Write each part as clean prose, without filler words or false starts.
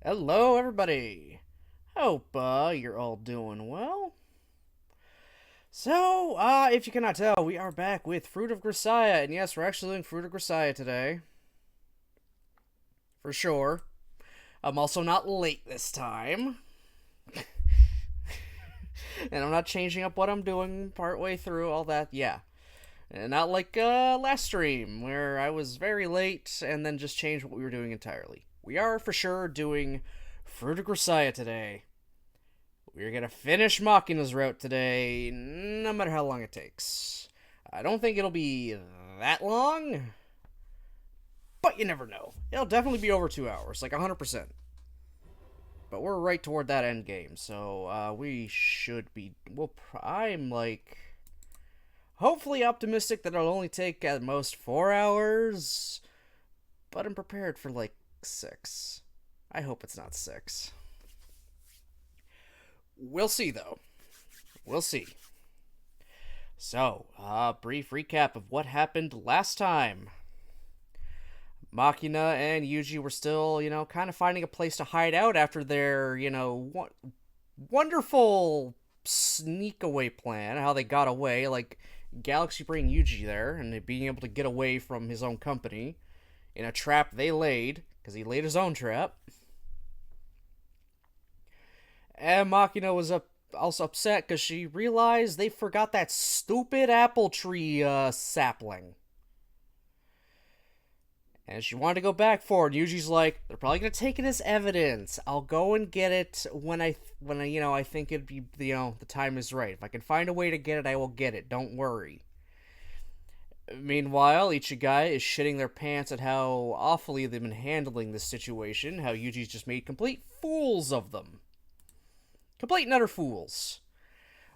Hello, everybody. Hope you're all doing well. So, if you cannot tell, we are back with Fruit of Grisaia, and yes, we're actually doing Fruit of Grisaia today. For sure. I'm also not late this time. And I'm not changing up what I'm doing partway through, all that, yeah. And not like last stream, where I was very late and then just changed what we were doing entirely. We are for sure doing Fruit of Grisaia today. We're gonna finish Makina's route today, no matter how long it takes. I don't think it'll be that long, but you never know. It'll definitely be over 2 hours, like 100%. But we're right toward that end game, so we should be. I'm like, hopefully optimistic that it'll only take at most 4 hours, but I'm prepared for like 6. I hope it's not 6. We'll see, though. We'll see. So, brief recap of what happened last time. Makina and Yuji were still, kind of finding a place to hide out after their, wonderful sneak away plan. How they got away, like Galaxy bringing Yuji there and being able to get away from his own company in a trap they laid, because he laid his own trap. And Makina was also upset because she realized they forgot that stupid apple tree sapling. And she wanted to go back for it. Yuji's like, they're probably gonna take it as evidence. I'll go and get it when I think it'd be, the time is right. If I can find a way to get it, I will get it. Don't worry. Meanwhile, Ichigai is shitting their pants at how awfully they've been handling this situation. How Yuji's just made complete fools of them. Complete and utter fools.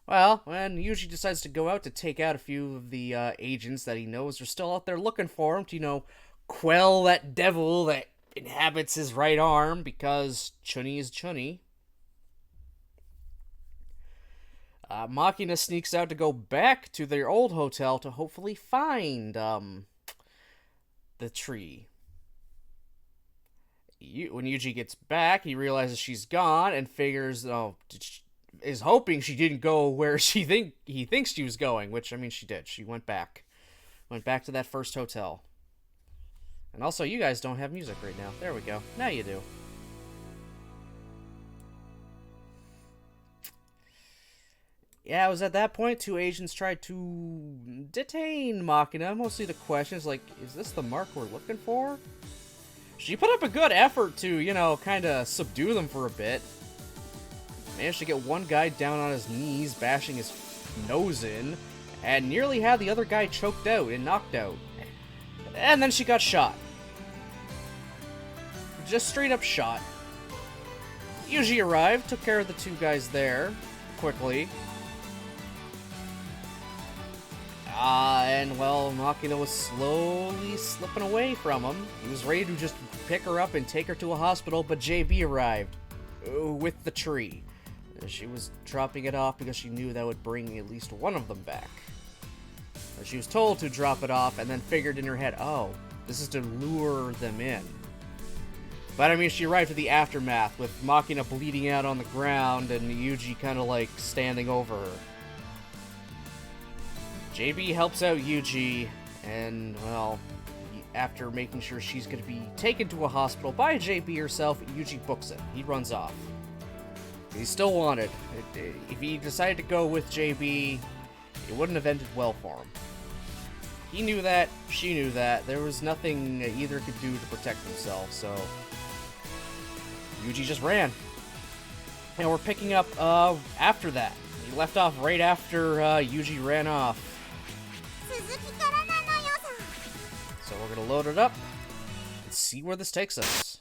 Well, when Yuji decides to go out to take out a few of the agents that he knows are still out there looking for him to, quell that devil that inhabits his right arm, because Chunny is Chunny. Makina sneaks out to go back to their old hotel to hopefully find the tree. When Yuji gets back, he realizes she's gone and figures, is hoping she didn't go where he thinks she was going, which, I mean, she did. She went back to that first hotel. And also, you guys don't have music right now. There we go. Now you do. Yeah, it was at that point two agents tried to detain Makina, mostly the questions like, is this the mark we're looking for? She put up a good effort to, kind of subdue them for a bit. Managed to get one guy down on his knees, bashing his nose in, and nearly had the other guy choked out and knocked out. And then she got shot. Just straight up shot. Yuji arrived, took care of the two guys there, quickly. And, well, Makina was slowly slipping away from him. He was ready to just pick her up and take her to a hospital, but JB arrived. With the tree. She was dropping it off because she knew that would bring at least one of them back. She was told to drop it off and then figured in her head, oh, this is to lure them in. But I mean, she arrived to the aftermath with Makina bleeding out on the ground and Yuji kind of like standing over her. JB helps out Yuji, and, well, after making sure she's going to be taken to a hospital by JB herself, Yuji books it. He runs off. He's still wanted. If he decided to go with JB, it wouldn't have ended well for him. He knew that, she knew that. There was nothing either could do to protect themselves, so Yuji just ran. And we're picking up after that. He left off right after Yuji ran off. So we're gonna load it up and see where this takes us.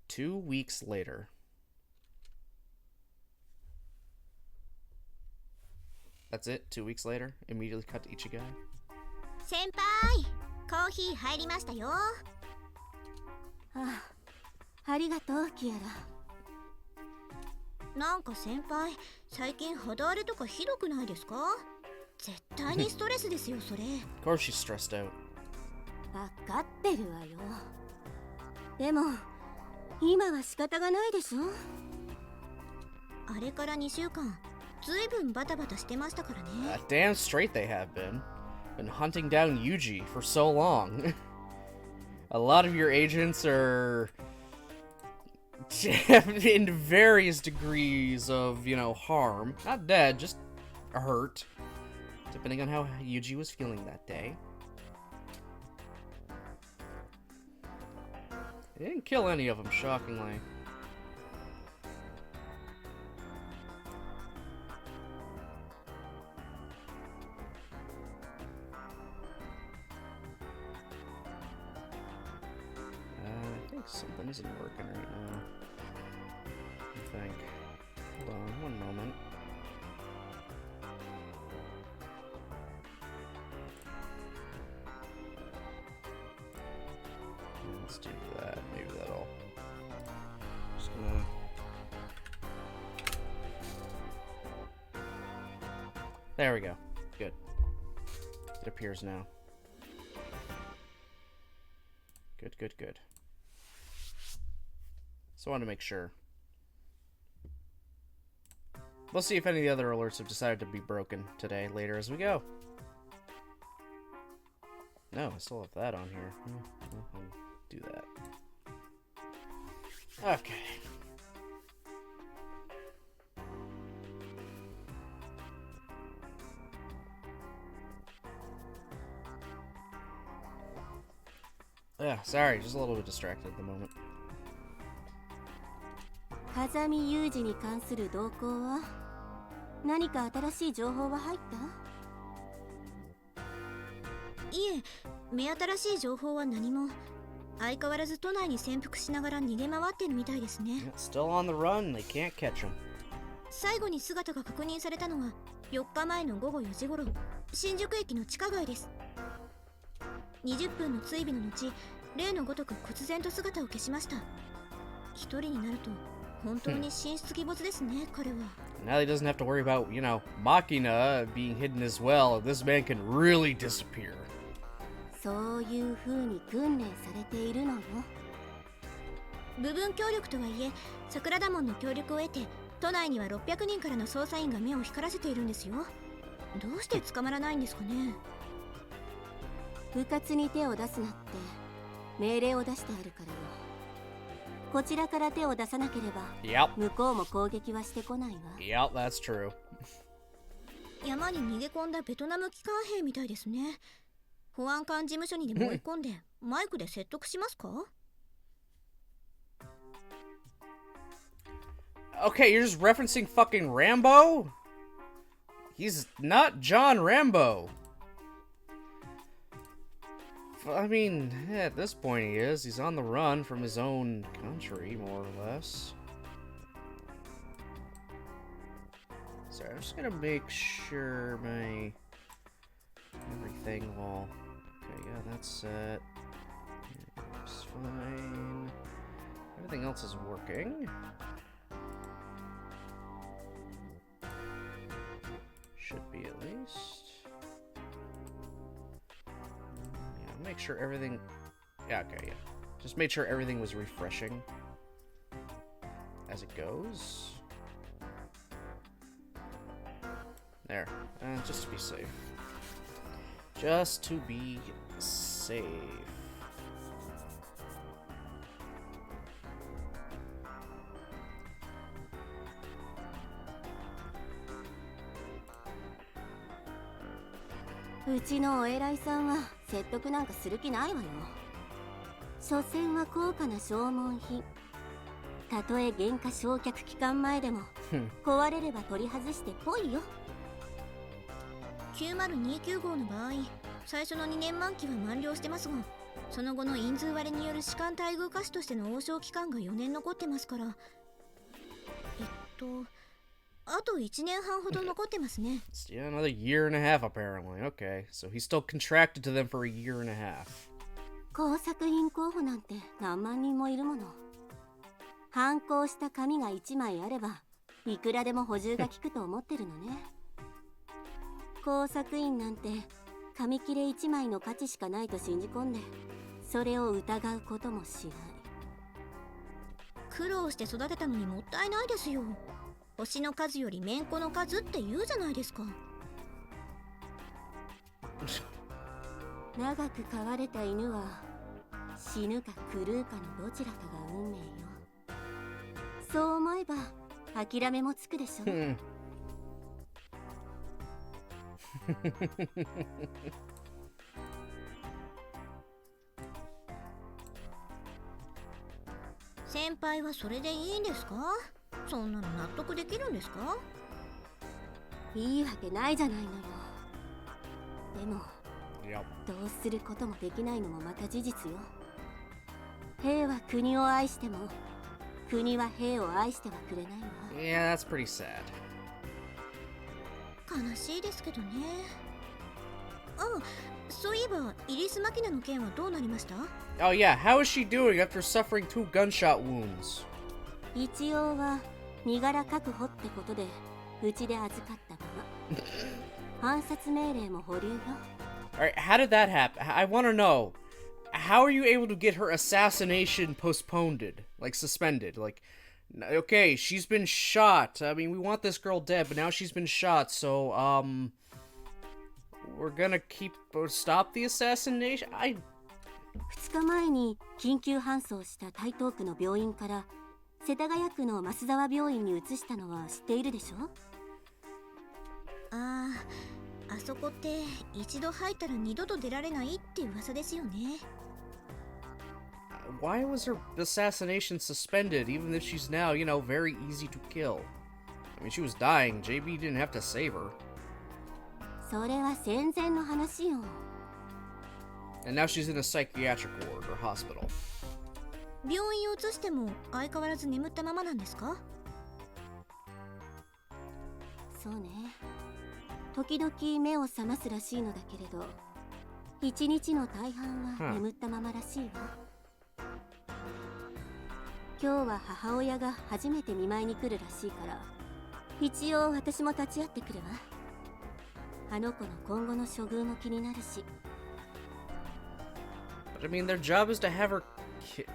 Two weeks later. That's it? 2 weeks later? Immediately cut to Ichigai? 先輩、コーヒー入りましたよ。ありがとう、キアラ。なんか先輩、最近肌荒れとかひどくないですか？絶対にストレスですよそれ。 Of course she's stressed out. わかってるわよ。でも今は仕方がないでしょ。あれから2週間ずいぶんバタバタしてましたからね。Damn straight they have been hunting down Yuji for so long. A lot of your agents are in various degrees of, you know, harm. Not dead, just hurt. Depending on how Yuji was feeling that day. They didn't kill any of them, shockingly. I think something isn't working right now. I think. Hold on, one moment. Let's do that. Maybe that'll. Just gonna. There we go. Good. It appears now. Good, good, good. So I want to make sure. We'll see if any of the other alerts have decided to be broken today, later as we go. No, I still have that on here. I'll do that. Okay. Yeah, sorry, just a little bit distracted at the moment. 風見雄二に関する動向は何か新しい情報は入った？いえ、目新しい情報は何も。相変わらず都内に潜伏しながら逃げ回ってるみたいですね。Still on the run, they can't catch him. 最後に姿が確認されたのは4日前の午後4時頃、新宿駅の地下街です。20分の追尾の後、例のごとく忽然と姿を消しました。一人になると本当に神出鬼没ですね、彼は。Now he doesn't have to worry about, you know, Makina being hidden as well. This man can really disappear. そういう風に訓練されているのよ。部分協力とはいえ、桜田門の協力を得て、都内には600人からの捜査員が目を光らせているんですよ。どうして捕まらないんですかね。部活に手を出すなって命令を出してあるからよ。こちらから手を出さなければ、向こうも攻撃はしてこないわ。Yep, that's true. 山に逃げ込んだベトナム機関兵みたいですね。保安官事務所にでも追い込んでマイクで説得しますか？ Okay, you're just referencing fucking Rambo? He's not John Rambo. I mean, at this point he is. He's on the run from his own country, more or less. Sorry, I'm just gonna make sure my everything all. Okay, yeah, that's set. It's fine. Everything else is working. Should be at least. Yeah, make sure everything. Yeah, okay, yeah. Just made sure everything was refreshing as it goes. There, just to be safe. Just to be safe.うちのお偉いさんは説得なんかする気ないわよ。所詮は高価な消耗品。たとえ原価償却期間前でも壊れれば取り外してぽいよ。9029号の場合、最初の2年満期は満了してますが、その後の因数割れによる士官待遇下士としての応召期間が4年残ってますから、あと1年半ほど残ってますね。Yeah, another year and a half apparently. Okay, so he's still contracted to them for a year and a half. 工作員候補なんて何万人もいるもの。反抗した紙が1枚あれば、いくらでも補充が効くと思ってるのね。工作員なんて紙切れ1枚の価値しかないと信じ込んで、それを疑うこともしない。苦労して育てたのにもったいないですよ。星の数よりめんこの数って言うじゃないですか。長く飼われた犬は死ぬか狂うかのどちらかが運命よ。そう思えば諦めもつくでしょ。先輩はそれでいいんですか？そんなの納得できるんですか？いいわけないじゃないのよ。でも Yep. どうすることもできないのもまた事実よ。兵は国を愛しても国は兵を愛してはくれないわ。 Yeah, that's pretty sad. 悲しいですけどね。あ、そういえばイリス・マキナの件はどうなりました？ Oh yeah, how is she doing after suffering 2 gunshot wounds? 一応は身柄確保ってことでうちで預かったまま。反殺命令も保留よ。Alright, how did that happen? I want to know. How are you able to get her assassination postponed? Like, suspended? Like, okay, she's been shot. I mean, we want this girl dead, but now she's been shot, so, we're gonna stop the assassination? 2日前に緊急搬送した台東区の病院から世田谷区の増沢病院に移したのは知っているでしょ？あそこって一度入ったら二度と出られないって噂ですよね。Why was her assassination suspended, even if she's now, you know, very easy to kill? I mean, she was dying. JB didn't have to save her. それは戦前の話よ。And now she's in a psychiatric ward or hospital. 病院を移しても相変わらず眠ったままなんですか？そうね。時々目を覚ますらしいのだけれど、一日の大半は眠ったままらしいわ。今日は母親が初めて見舞いに来るらしいから、一応私も立ち会ってくるわ。あの子の今後の処遇も気になるし。But I mean, their job is to have her. You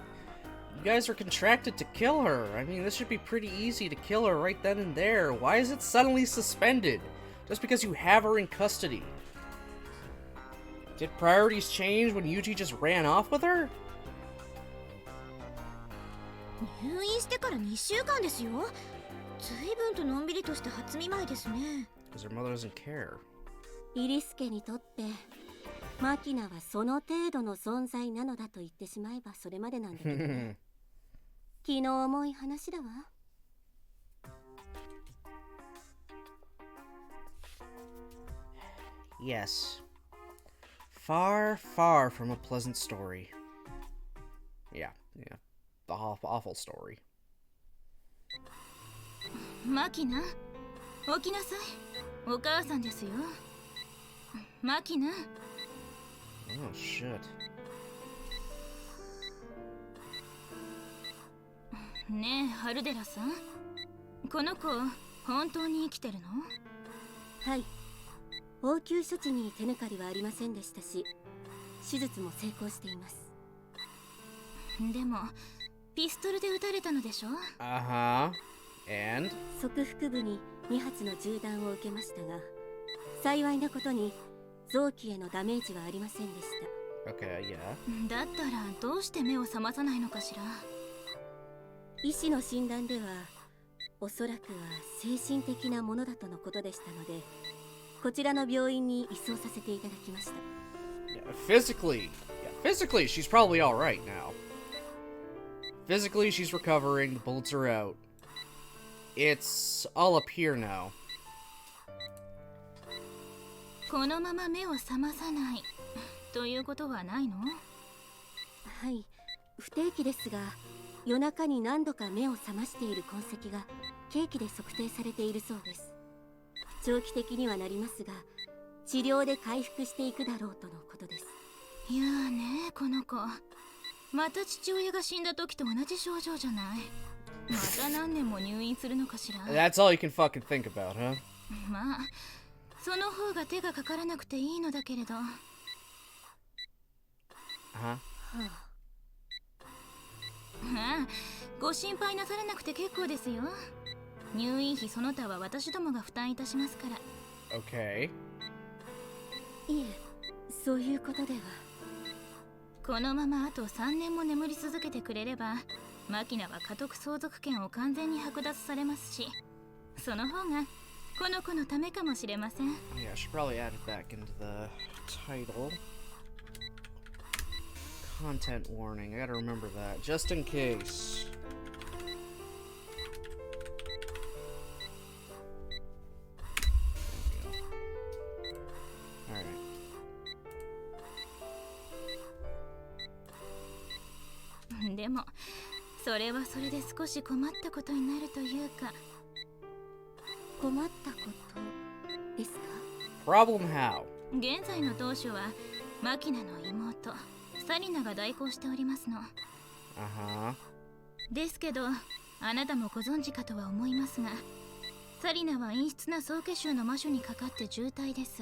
guys are contracted to kill her. I mean, this should be pretty easy to kill her right then and there. Why is it suddenly suspended? Just because you have her in custody? Did priorities change when Yuji just ran off with her? 入院してから2週間ですよ。随分とのんびりとした初見舞いですね。Because her mother doesn't care. イリスケにとってマキナはその程度の存在なのだと言ってしまえばそれまでなんだけどね。気の重い話だわ。Yes. Far, far from a pleasant story. Yeah. The awful story. マキナ、起きなさい。お母さんですよ。マキナ。Oh, shit. ねえ、ハルデラさん。この子、本当に生きてるの？はい。応急処置に手抜かりはありませんでしたし、手術も成功しています。でも、ピストルで撃たれたのでしょ？ Uh-huh. And? 側腹部に2発の銃弾を受けましたが、幸いなことに臓器へのダメージはありませんでした。Okay, yeah. だったらどうして目を覚まさないのかしら？医師の診断では、おそらくは精神的なものだとのことでしたので、こちらの病院に移送させていただきました。Yeah, physically, she's probably all right now. Physically, she's recovering. The bullets are out. It's all up here now. このまま目を覚まさないということはないの？はい、不定期ですが、夜中に何度か目を覚ましている痕跡が計器で測定されているそうです。長期的にはなりますが、治療で回復していくだろうとのことです。いやーね、この子。また父親が死んだ時と同じ症状じゃない。また何年も入院するのかしら。That's all you can fucking think about, huh? まあ、その方が手がかからなくていいのだけれど。Uh-huh. ああ、ご心配なさらなくて結構ですよ。入院費その他は私どもが負担いたしますから。Okay. いえ、そういうことでは。このままあと3年も眠り続けてくれれば、マキナは家督相続権を完全に剥奪されますし、その方がこの子のためかもしれません。Yeah, I should probably add it back into the title. Content warning. I gotta remember that, just in case. Alright. でも、それはそれで少し困ったことになるというか。困ったことですか？ Problem how? 現在の当主はマキナの妹サリナが代行しておりますの。Uh-huh. ですけど、あなたもご存知かとは思いますが、サリナは陰湿な早血臭の魔女にかかって重体です。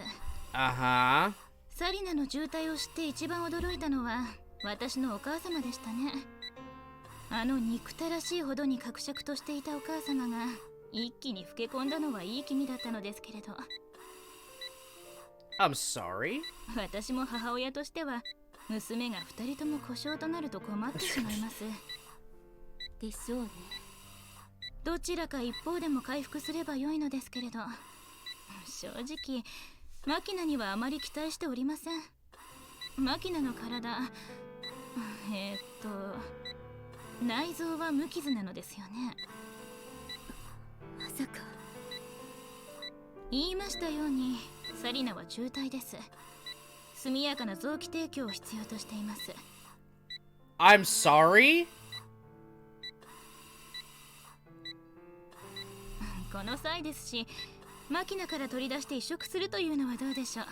Uh-huh. サリナの重体を知って一番驚いたのは私のお母様でしたね。あの憎たらしいほどに格尺としていたお母様が一気に老け込んだのはいい気味だったのですけれど。I'm sorry. 私も母親としては娘が2人とも故障となると困ってしまいます。でしょうね。どちらか一方でも回復すれば良いのですけれど、正直マキナにはあまり期待しておりません。マキナの体、内臓は無傷なのですよね。まさか。言いましたようにサリナは重体です。速やかな臓器提供を必要としています。I'm sorry? この際ですし、マキナから取り出して移植するというのはどうでしょう。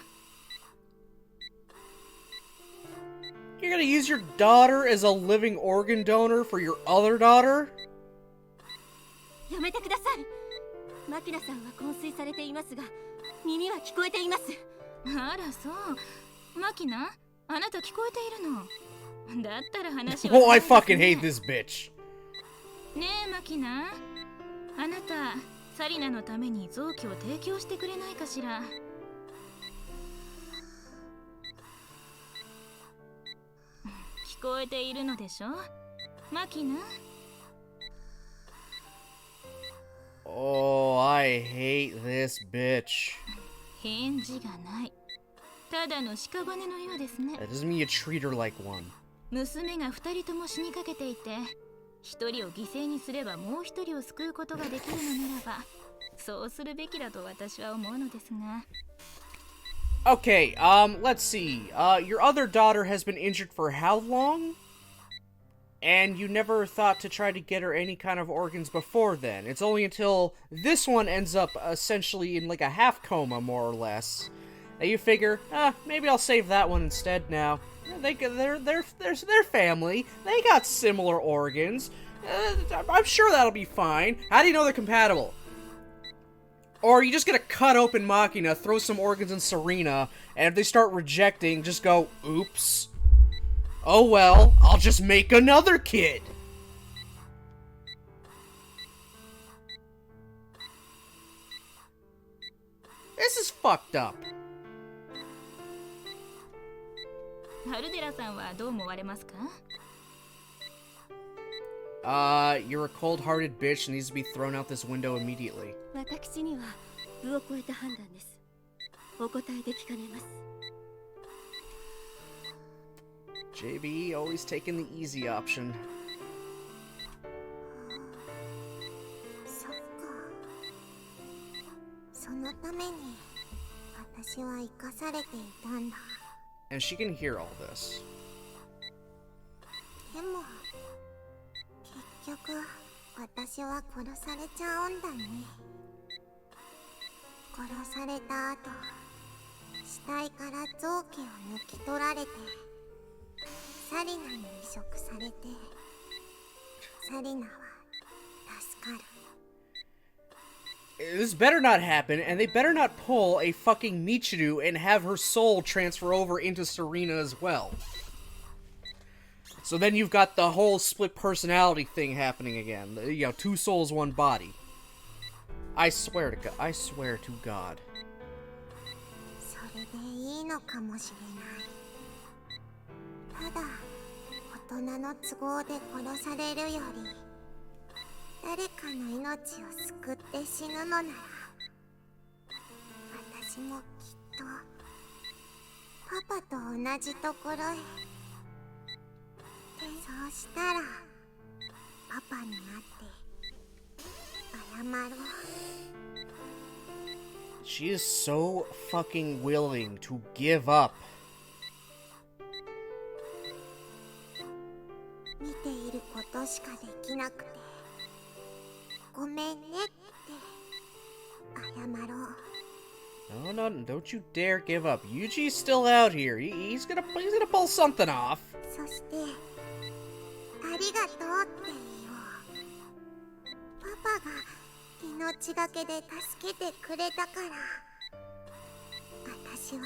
You're gonna use your daughter as a living organ donor for your other daughter? やめてください。マキナさんは昏睡されていますが、耳は聞こえています。あらそう。マキナ、あなた聞こえているの？だったら話は、Oh, I fucking hate this bitch. ねえマキナ、あなたサリナのために臓器を提供してくれないかしら。聞こえているのでしょ、マキナ。Oh, I hate this bitch. 返事がない。ただの屍のようですね。 That doesn't mean you treat her like one. 娘が2人とも死にかけていて、1人を犠牲にすればもう1人を救うことができるのならば、そうするべきだと私は思うのですが。Okay, let's see. Your other daughter has been injured for how long? And you never thought to try to get her any kind of organs before then. It's only until this one ends up essentially in like a half coma, more or less, that you figure, maybe I'll save that one instead now. They're family. They got similar organs. I'm sure that'll be fine. How do you know they're compatible? Or are you just gonna cut open Makina, throw some organs in Serena, and if they start rejecting, just go, oops. Oh well, I'll just make another kid. This is fucked up. ハルデラさんはどう思われますか？ You're a cold-hearted bitch and needs to be thrown out this window immediately. 私には部を超えた判断です。お答えできかねます。JB always taking the easy option. そっか。そのために私は生かされていたんだ。And she can hear all this. でも結局私は殺されちゃうんだね。殺された後、死体から臓器を抜き取られてサリナに移植されて、サリナは助かる。this better not happen, and they better not pull a fucking Michiru and have her soul transfer over into Serena as well. So then you've got the whole split personality thing happening again. You know, 2 souls, 1 body. I swear to God. I swear to God. それでいいのかもしれない。ただ大人の都合で殺されるより誰かの命を救って死ぬのなら私もきっとパパと同じところへ。そうしたらパパに会って謝ろう。 She is so fucking willing to give up. 見ていることしかできなくてごめんねって謝ろう。 No, no, don't you dare give up. Yuji's still out here. He's gonna pull something off. そしてありがとうって言おう。パパが命がけで助けてくれたから私は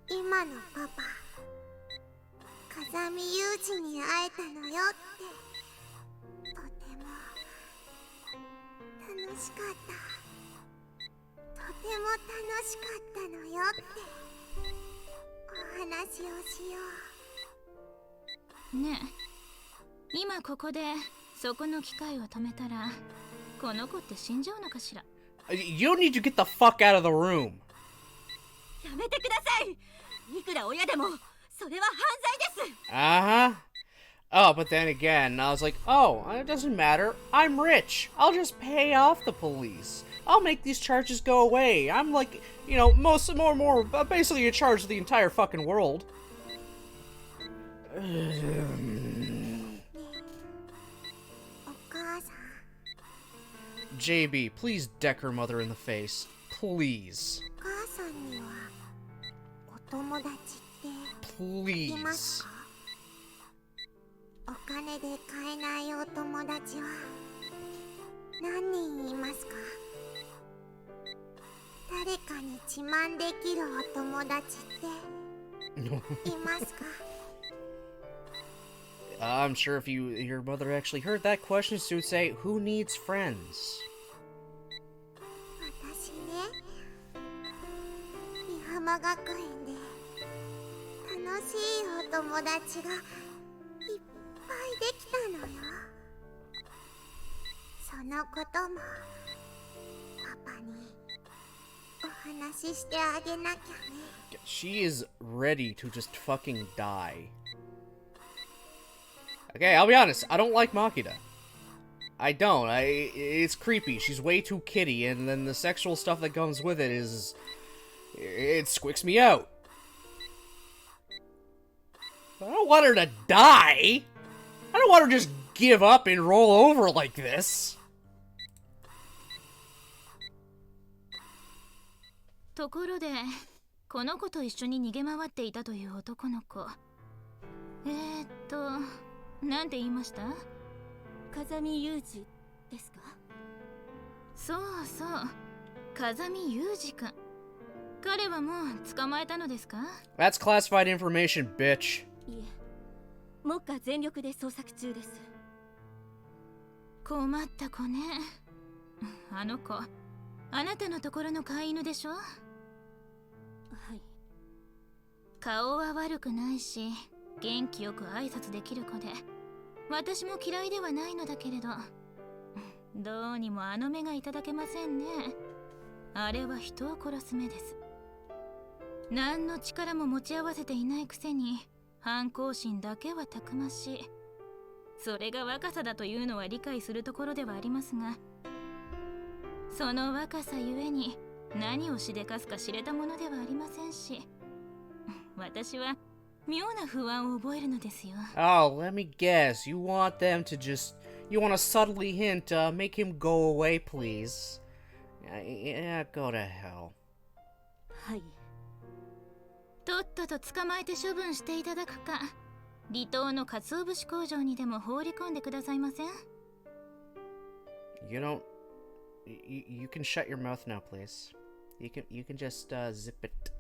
今のパパ風見裕二に会えたのよってとても楽しかった。とても楽しかったのよってお話をしよう。ねえ、今ここでそこの機械を止めたらこの子って死んじゃうのかしら。 You don't need to get the fuck out of the room. やめてください。いくら親でもそれは犯罪です。 Uh-huh. Oh, but then again, I was like, oh, it doesn't matter. I'm rich. I'll just pay off the police. I'll make these charges go away. I'm like, you know, more, basically in charge of the entire fucking world. お母さん JB, please deck her mother in the face. Please. お母さんにはお友達っています Please. か？お金で買えないお友達は何人いますか？誰かに自慢できるお友達っていますか？ I'm sure if your mother actually heard that question, she would say, who needs friends? 私ね、美浜学園で楽しいお友達がいっぱいできたのよ。そのこともパパにお話ししてあげなきゃね。 She is ready to just fucking die. Okay, I'll be honest, I don't like Makina. I don't. It's creepy. She's way too kitty, and then the sexual stuff that comes with it is... It squicks me out. I don't want her to die! I don't want her to just give up and roll over like this. ところでこの子と一緒に逃げ回っていたという男の子、なんて言いました？風見裕二ですか？そうそう、風見裕二君。彼はもう捕まえたのですか？ That's classified information, bitch. いえ、目下全力で捜索中です。困った子ね。あの子、あなたのところの飼い犬でしょ？はい。顔は悪くないし、元気よく挨拶できる子で、私も嫌いではないのだけれど、どうにもあの目がいただけませんね。あれは人を殺す目です。何の力も持ち合わせていないくせに反抗心だけはたくましい。それが若さだというのは理解するところではありますが、その若さゆえに何をしでかすか知れたものではありませんし、私は妙な不安を覚えるのですよ。Oh, let me guess. You want them to just... You want to subtly hint, make him go away, please. Yeah, go to hell. はい。とっとと捕まえて処分していただくか、離島の鰹節工場にでも放り込んでくださいません？ You don't... You can shut your mouth now, please. You can just zip it.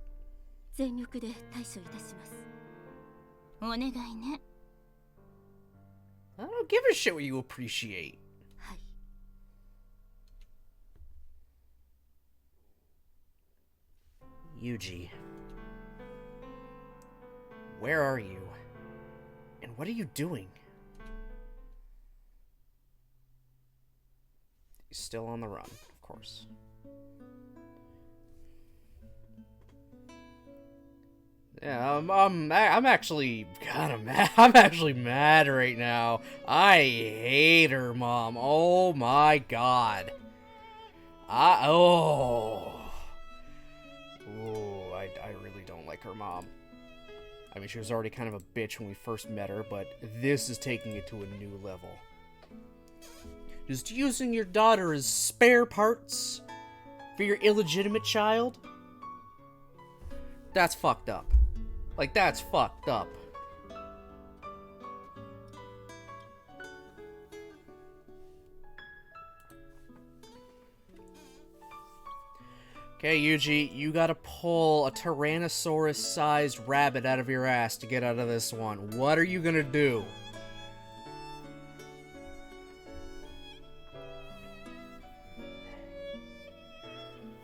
全力で対処いたします。お願いね。I don't give a shit what you appreciate. はい。Yuji. Where are you? And what are you doing? He's still on the run, of course. Yeah, I'm actually kind of mad. I'm actually mad right now. I hate her mom. Oh my god. I really don't like her mom. I mean, she was already kind of a bitch when we first met her, but this is taking it to a new level. Just using your daughter as spare parts for your illegitimate child? That's fucked up. Like, that's fucked up. Okay, Yuji, you gotta pull a Tyrannosaurus-sized rabbit out of your ass to get out of this one. What are you gonna do?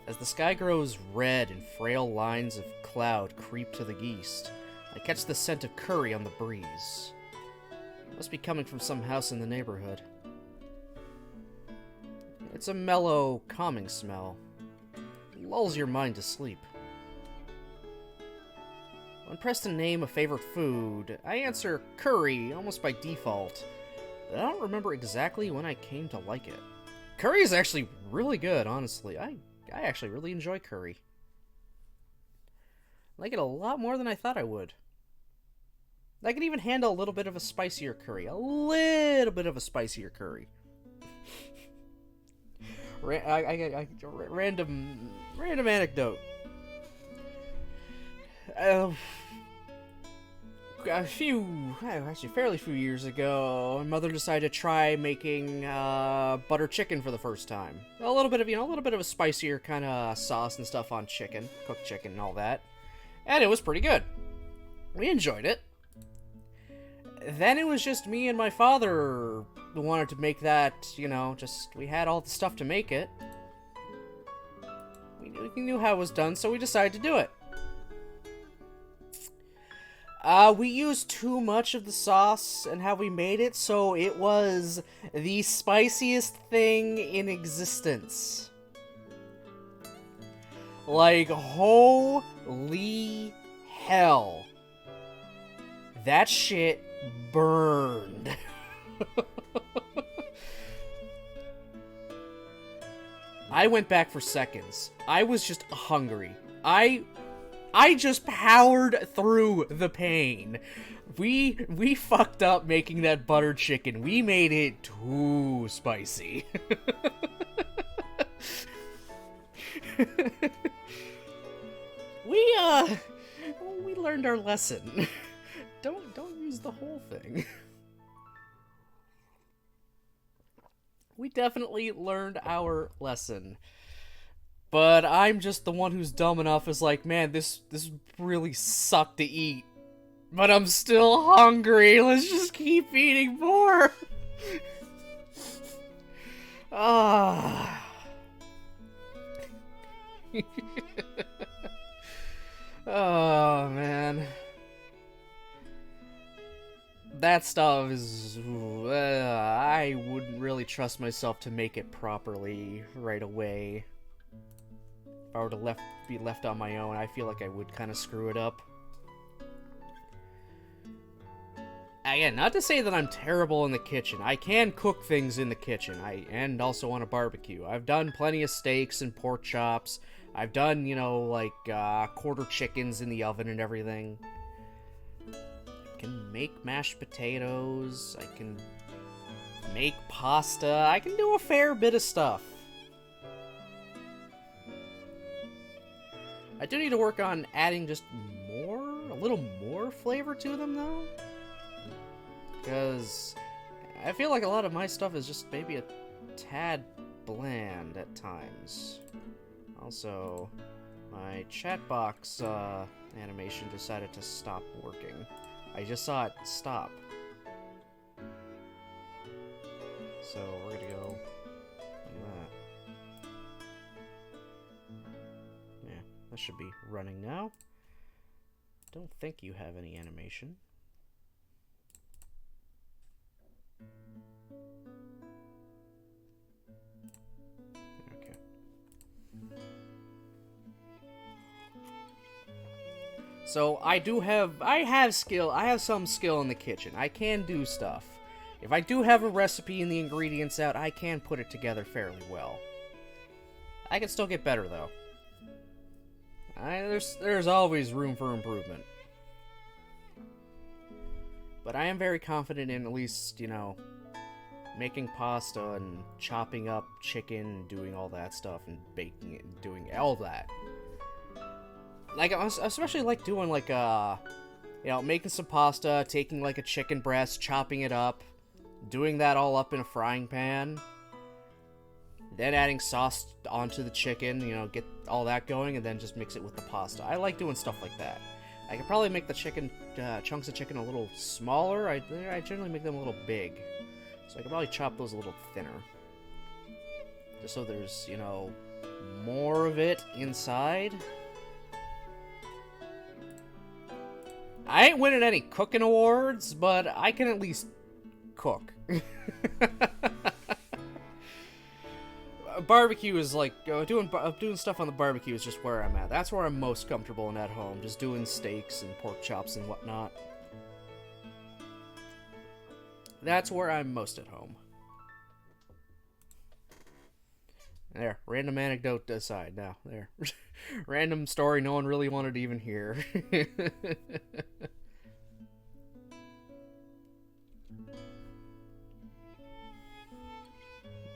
As the sky grows red and frail lines of cloud creep to the east, I catch the scent of curry on the breeze. It must be coming from some house in the neighborhood. It's a mellow, calming smell. It lulls your mind to sleep. When pressed to name a favorite food, I answer curry almost by default, but I don't remember exactly when I came to like it. Curry is actually really good, honestly. I actually really enjoy curry. I like it a lot more than I thought I would. I can even handle a little bit of a spicier curry. A little bit of a spicier curry. Random anecdote. Fairly few years ago, my mother decided to try making butter chicken for the first time. A little bit of a spicier kind of sauce and stuff on chicken, cooked chicken and all that. And it was pretty good. We enjoyed it. Then it was just me and my father who wanted to make that, we had all the stuff to make it. We knew how it was done, so we decided to do it. We used too much of the sauce and how we made it, so it was the spiciest thing in existence. Like, holy hell. That shit burned. I went back for seconds. I was just hungry. I just powered through the pain. We fucked up making that butter chicken. We made it too spicy. We learned our lesson. Don't use the whole thing. We definitely learned our lesson. But I'm just the one who's dumb enough is like, man, this really sucked to eat. But I'm still hungry. Let's just keep eating more. Ah. Oh, man. That stuff is... I wouldn't really trust myself to make it properly right away. If I were to be left on my own, I feel like I would kind of screw it up. Again, not to say that I'm terrible in the kitchen. I can cook things in the kitchen, and also on a barbecue. I've done plenty of steaks and pork chops. I've done, quarter chickens in the oven and everything. I can make mashed potatoes. I can make pasta. I can do a fair bit of stuff. I do need to work on adding just a little more flavor to them, though. Because I feel like a lot of my stuff is just maybe a tad bland at times. Also, my chat box animation decided to stop working. I just saw it stop. So we're gonna go like that. Yeah, that should be running now. Don't think you have any animation. Okay. So I have some skill in the kitchen. I can do stuff. If I do have a recipe and the ingredients out, I can put it together fairly well. I can still get better though. There's always room for improvement. But I am very confident in at least, you know, making pasta and chopping up chicken and doing all that stuff and baking it and doing all that. Like, I especially like doing like, you know, making some pasta, taking like a chicken breast, chopping it up, doing that all up in a frying pan, then adding sauce onto the chicken, you know, get all that going, and then just mix it with the pasta. I like doing stuff like that. I could probably make the chicken, chunks of chicken a little smaller. I generally make them a little big. So I could probably chop those a little thinner. Just so there's, you know, more of it inside. I ain't winning any cooking awards, but I can at least cook. Barbecue is like doing stuff on the barbecue is just where I'm at. That's where I'm most comfortable and at home, just doing steaks and pork chops and whatnot. That's where I'm most at home. There, random anecdote aside. Now, there, random story no one really wanted to even hear.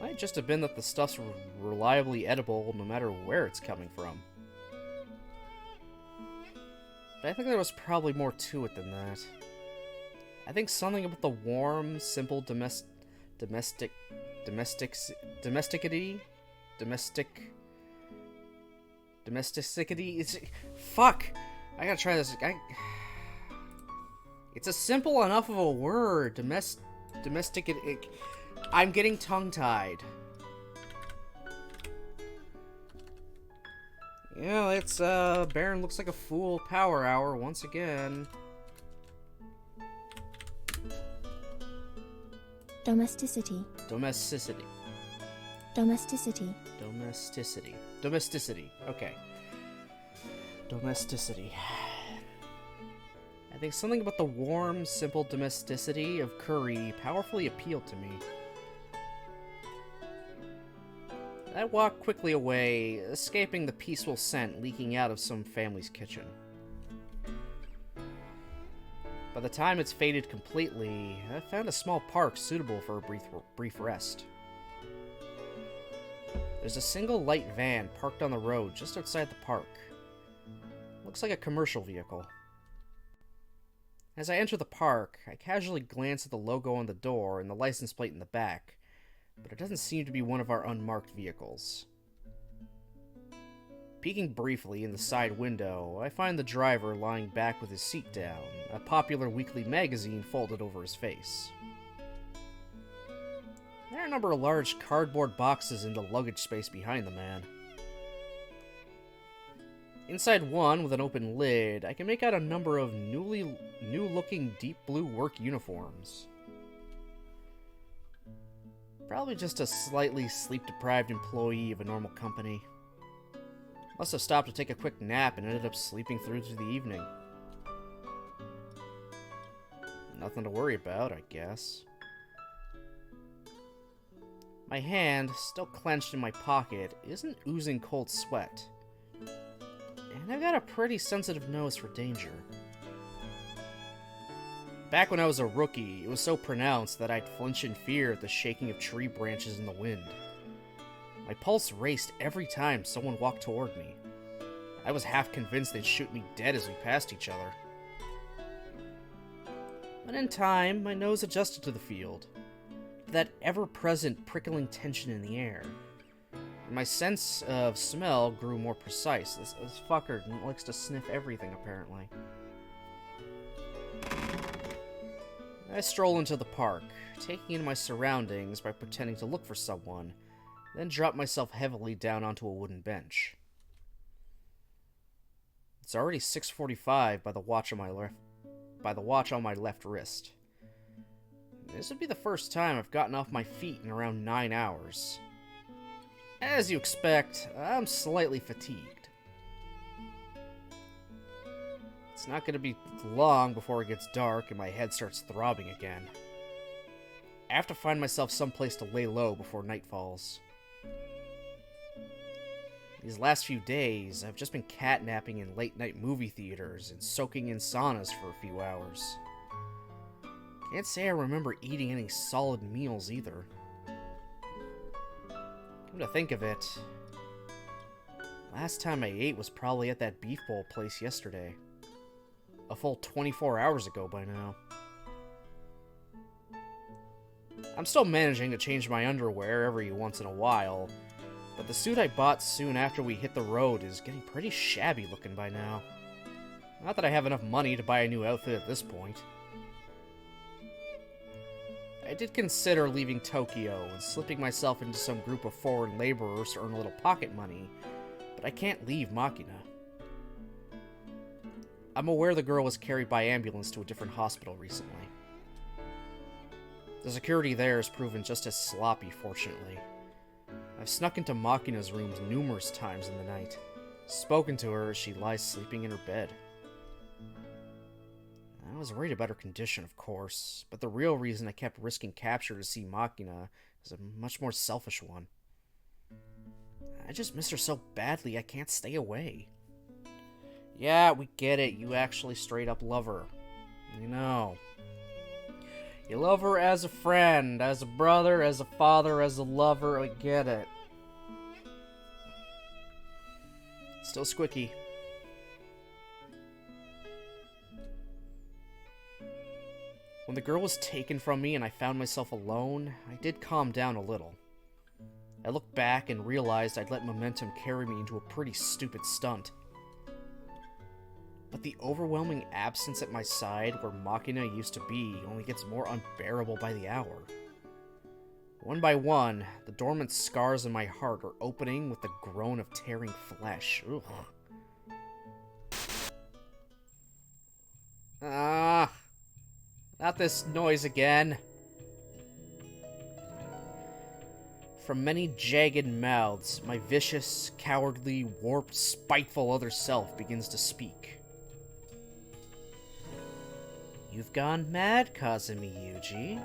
Might just have been that the stuff's reliably edible no matter where it's coming from. But I think there was probably more to it than that. I think something about the warm, simple domesticity. It's, fuck! I gotta try this. It's a simple enough of a word. Domesticity. I'm getting tongue-tied. Yeah, it's, Baron looks like a fool power hour once again. Domesticity. Domesticity. Domesticity. Domesticity. Domesticity. Okay. Domesticity. I think something about the warm, simple domesticity of curry powerfully appealed to me. I walked quickly away, escaping the peaceful scent leaking out of some family's kitchen. By the time it's faded completely, I found a small park suitable for a brief rest. There's a single light van parked on the road just outside the park. Looks like a commercial vehicle. As I enter the park, I casually glance at the logo on the door and the license plate in the back, but it doesn't seem to be one of our unmarked vehicles. Peeking briefly in the side window, I find the driver lying back with his seat down, a popular weekly magazine folded over his face. There are a number of large cardboard boxes in the luggage space behind the man. Inside one, with an open lid, I can make out a number of new-looking deep blue work uniforms. Probably just a slightly sleep-deprived employee of a normal company. Must have stopped to take a quick nap and ended up sleeping through to the evening. Nothing to worry about, I guess. My hand, still clenched in my pocket, isn't oozing cold sweat. And I've got a pretty sensitive nose for danger. Back when I was a rookie, it was so pronounced that I'd flinch in fear at the shaking of tree branches in the wind. My pulse raced every time someone walked toward me. I was half convinced they'd shoot me dead as we passed each other. But in time, my nose adjusted to the field, to that ever-present prickling tension in the air. My sense of smell grew more precise. This fucker likes to sniff everything, apparently. I stroll into the park, taking in my surroundings by pretending to look for someone, then drop myself heavily down onto a wooden bench. It's already 6:45 by the watch on my left wrist. This would be the first time I've gotten off my feet in around 9 hours. As you expect, I'm slightly fatigued. It's not going to be long before it gets dark and my head starts throbbing again. I have to find myself someplace to lay low before night falls. These last few days, I've just been catnapping in late-night movie theaters and soaking in saunas for a few hours. Can't say I remember eating any solid meals either. Come to think of it, last time I ate was probably at that beef bowl place yesterday. A full 24 hours ago by now. I'm still managing to change my underwear every once in a while, but the suit I bought soon after we hit the road is getting pretty shabby looking by now. Not that I have enough money to buy a new outfit at this point. I did consider leaving Tokyo and slipping myself into some group of foreign laborers to earn a little pocket money, but I can't leave Makina. I'm aware the girl was carried by ambulance to a different hospital recently. The security there has proven just as sloppy, fortunately. I've snuck into Makina's rooms numerous times in the night, spoken to her as she lies sleeping in her bed. I was worried about her condition, of course, but the real reason I kept risking capture to see Makina is a much more selfish one. I just miss her so badly I can't stay away. Yeah, we get it, you actually straight up love her. You know. You love her as a friend, as a brother, as a father, as a lover, I get it. Still squicky. When the girl was taken from me and I found myself alone, I did calm down a little. I looked back and realized I'd let momentum carry me into a pretty stupid stunt. But the overwhelming absence at my side where Makina used to be only gets more unbearable by the hour. One by one, the dormant scars in my heart are opening with the groan of tearing flesh. Ugh. Not this noise again. From many jagged mouths, my vicious, cowardly, warped, spiteful other self begins to speak. You've gone mad, Kazumi Yuji.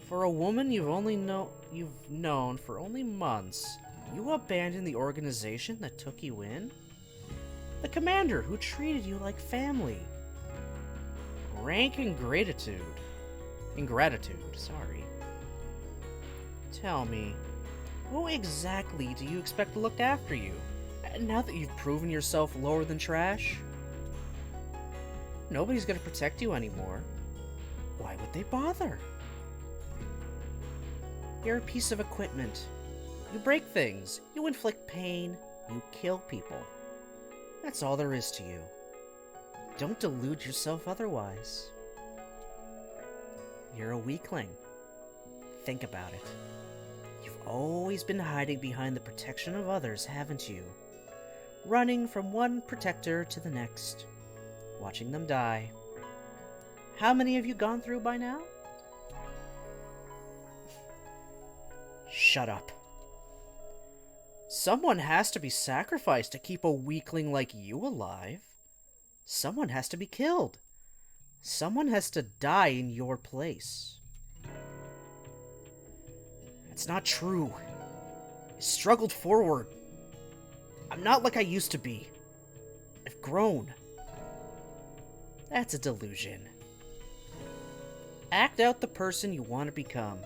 For a woman you've known for only months, you abandoned the organization that took you in? The commander who treated you like family. Rank ingratitude. Sorry. Tell me, who exactly do you expect to look after you, now that you've proven yourself lower than trash? Nobody's gonna protect you anymore. Why would they bother? You're a piece of equipment. You break things, you inflict pain, you kill people. That's all there is to you. Don't delude yourself otherwise. You're a weakling. Think about it. You've always been hiding behind the protection of others, haven't you? Running from one protector to the next, watching them die. How many have you gone through by now? Shut up. Someone has to be sacrificed to keep a weakling like you alive. Someone has to be killed. Someone has to die in your place. That's not true. I struggled forward. I'm not like I used to be. I've grown. That's a delusion. Act out the person you want to become.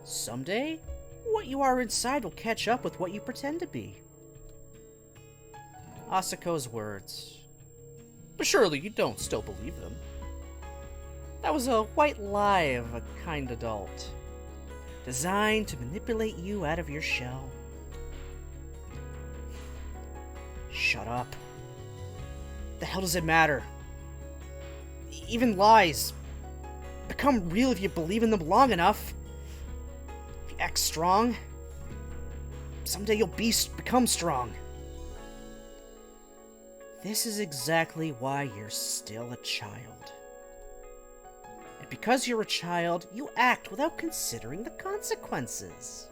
Someday, what you are inside will catch up with what you pretend to be. Asako's words. But surely you don't still believe them. That was a white lie of a kind adult. designed to manipulate you out of your shell. Shut up. The hell does it matter? Even lies become real if you believe in them long enough. If you act strong, someday you'll become strong. This is exactly why you're still a child. And because you're a child, you act without considering the consequences.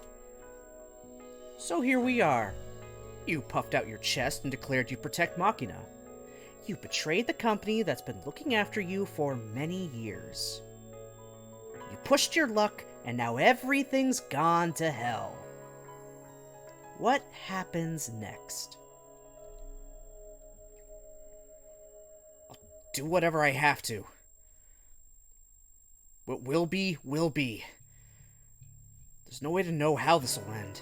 So here we are. You puffed out your chest and declared you protect Makina. You betrayed the company that's been looking after you for many years. You pushed your luck, and now everything's gone to hell. What happens next? I'll do whatever I have to. What will be, will be. There's no way to know how this will end.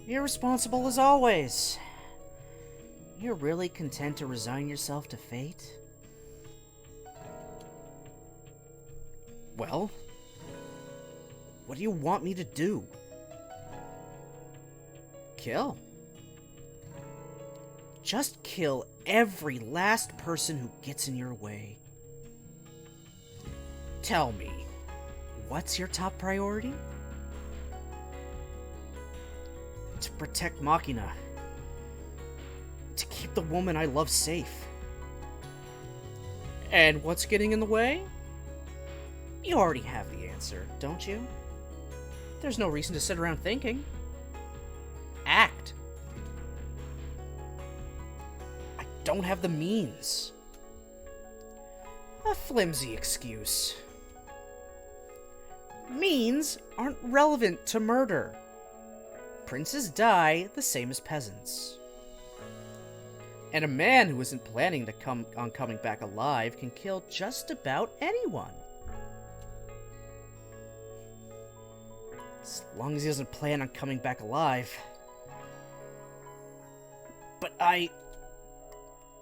Irresponsible as always. You're really content to resign yourself to fate? Well, what do you want me to do? Kill. Just kill every last person who gets in your way. Tell me, what's your top priority? To protect Makina. To keep the woman I love safe. And what's getting in the way? You already have the answer, don't you? There's no reason to sit around thinking. Act. I don't have the means. A flimsy excuse. Means aren't relevant to murder. Princes die the same as peasants. And a man who isn't planning to coming back alive can kill just about anyone. As long as he doesn't plan on coming back alive. But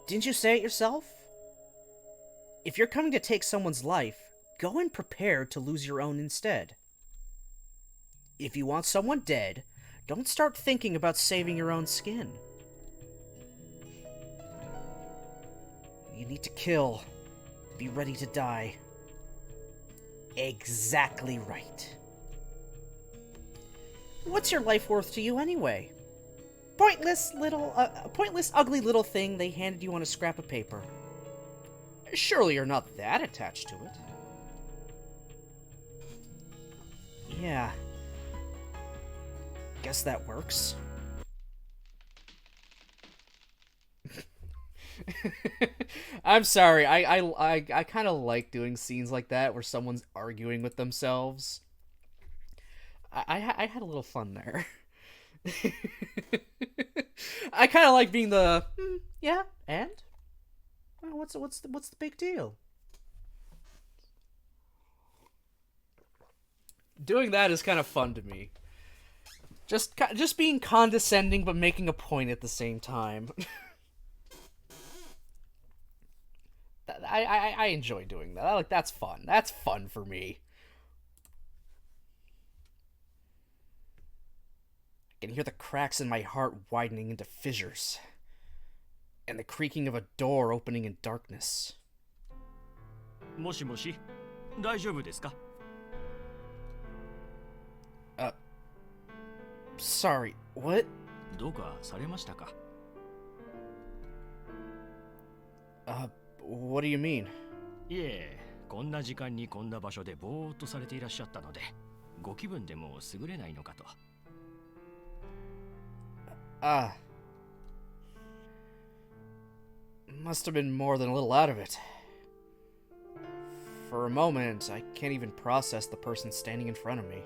didn't you say it yourself? If you're coming to take someone's life, go in prepared to lose your own instead. If you want someone dead, don't start thinking about saving your own skin. You need to kill. Be ready to die. Exactly right. What's your life worth to you anyway? Pointless, ugly little thing they handed you on a scrap of paper. Surely you're not that attached to it. Yeah. Guess that works. I'm sorry. I kind of like doing scenes like that where someone's arguing with themselves. I had a little fun there. I kind of like being the yeah, and what's the big deal? Doing that is kind of fun to me. Just being condescending but making a point at the same time. I enjoy doing that. That's fun. That's fun for me. I can hear the cracks in my heart widening into fissures, and the creaking of a door opening in darkness. もしもし、大丈夫ですか? Sorry, what? どうかされましたか? What do you mean? いえ、こんな時間にこんな場所でぼーっとされていらっしゃったので、ご気分でも優れないのかと。Must have been more than a little out of it. For a moment, I can't even process the person standing in front of me.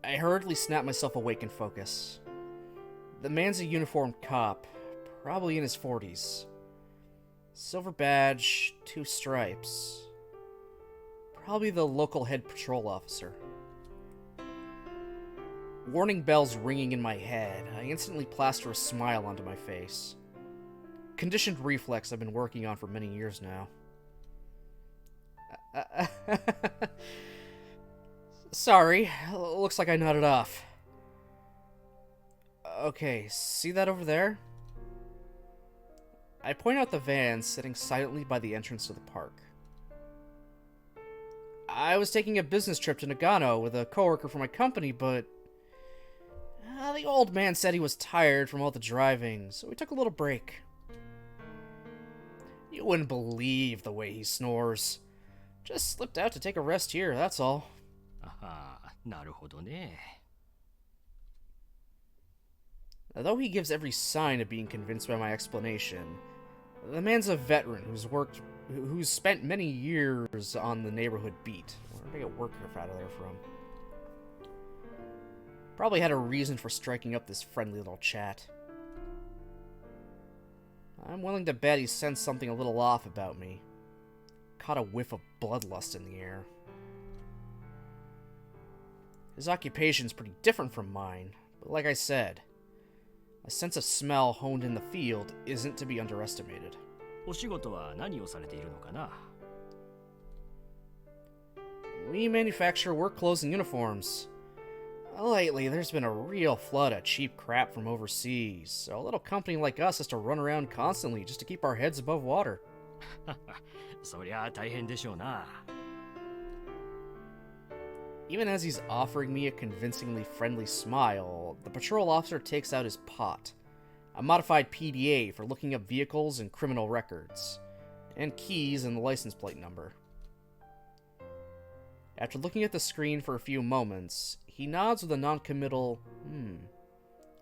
I hurriedly snap myself awake and focus. The man's a uniformed cop, probably in his 40s. Silver badge, 2 stripes. Probably the local head patrol officer. Warning bells ringing in my head, I instantly plaster a smile onto my face. Conditioned reflex I've been working on for many years now. Sorry, looks like I nodded off. Okay, see that over there? I point out the van sitting silently by the entrance to the park. I was taking a business trip to Nagano with a coworker from my company, but the old man said he was tired from all the driving, so we took a little break. You wouldn't believe the way he snores. Just slipped out to take a rest here, that's all. あはなるほどね。 Though he gives every sign of being convinced by my explanation, the man's a veteran who's spent many years on the neighborhood beat. Where did I get work out of there from? Probably had a reason for striking up this friendly little chat. I'm willing to bet he sensed something a little off about me. Caught a whiff of bloodlust in the air. His occupation's pretty different from mine, but like I said, a sense of smell honed in the field isn't to be underestimated. お仕事は何をされているのかな? We manufacture work clothes and uniforms. Lately, there's been a real flood of cheap crap from overseas, so a little company like us has to run around constantly just to keep our heads above water. そりゃ大変でしょうな。 Even as he's offering me a convincingly friendly smile, the patrol officer takes out his pot, a modified PDA for looking up vehicles and criminal records, and keys and the license plate number. After looking at the screen for a few moments, he nods with a non-committal,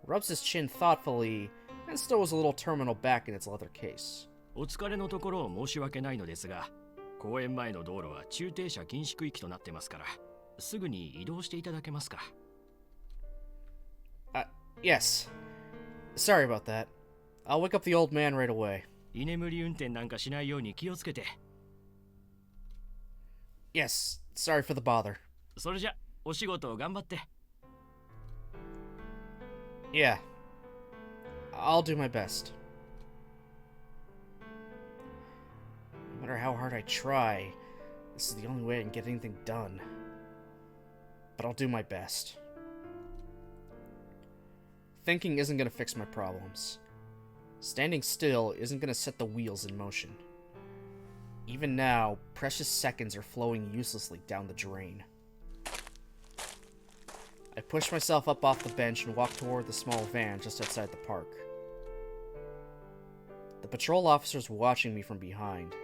rubs his chin thoughtfully, and stows a little terminal back in its leather case. お疲れのところ申し訳ないのですが、公園前の道路は駐停車禁止区域となってますから、すぐに移動していただけますか? Yes. Sorry about that. I'll wake up the old man right away. 居眠り運転なんかしないように気をつけて。 Yes, sorry for the bother. それじゃ、お仕事を頑張って。 Yeah. I'll do my best. No matter how hard I try, this is the only way I can get anything done. But I'll do my best. Thinking isn't going to fix my problems. Standing still isn't going to set the wheels in motion. Even now, precious seconds are flowing uselessly down the drain. I push myself up off the bench and walk toward the small van just outside the park. The patrol officer's watching me from behind.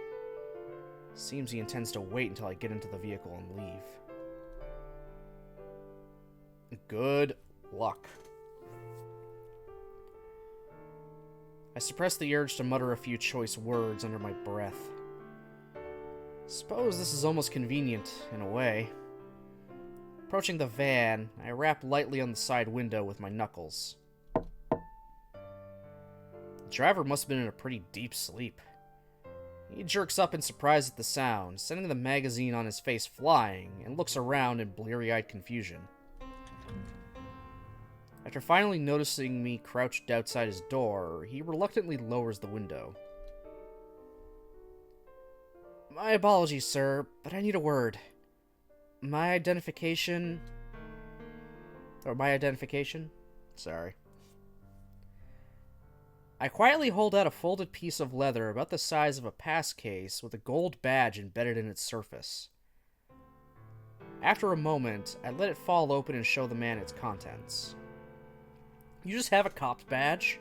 Seems he intends to wait until I get into the vehicle and leave. Good luck. I suppress the urge to mutter a few choice words under my breath. Suppose this is almost convenient, in a way. Approaching the van, I rap lightly on the side window with my knuckles. The driver must have been in a pretty deep sleep. He jerks up in surprise at the sound, sending the magazine on his face flying, and looks around in bleary-eyed confusion. After finally noticing me crouched outside his door, he reluctantly lowers the window. My apologies, sir, but I need a word. My identification... Sorry. I quietly hold out a folded piece of leather about the size of a pass case with a gold badge embedded in its surface. After a moment, I let it fall open and show the man its contents. You just have a cop's badge?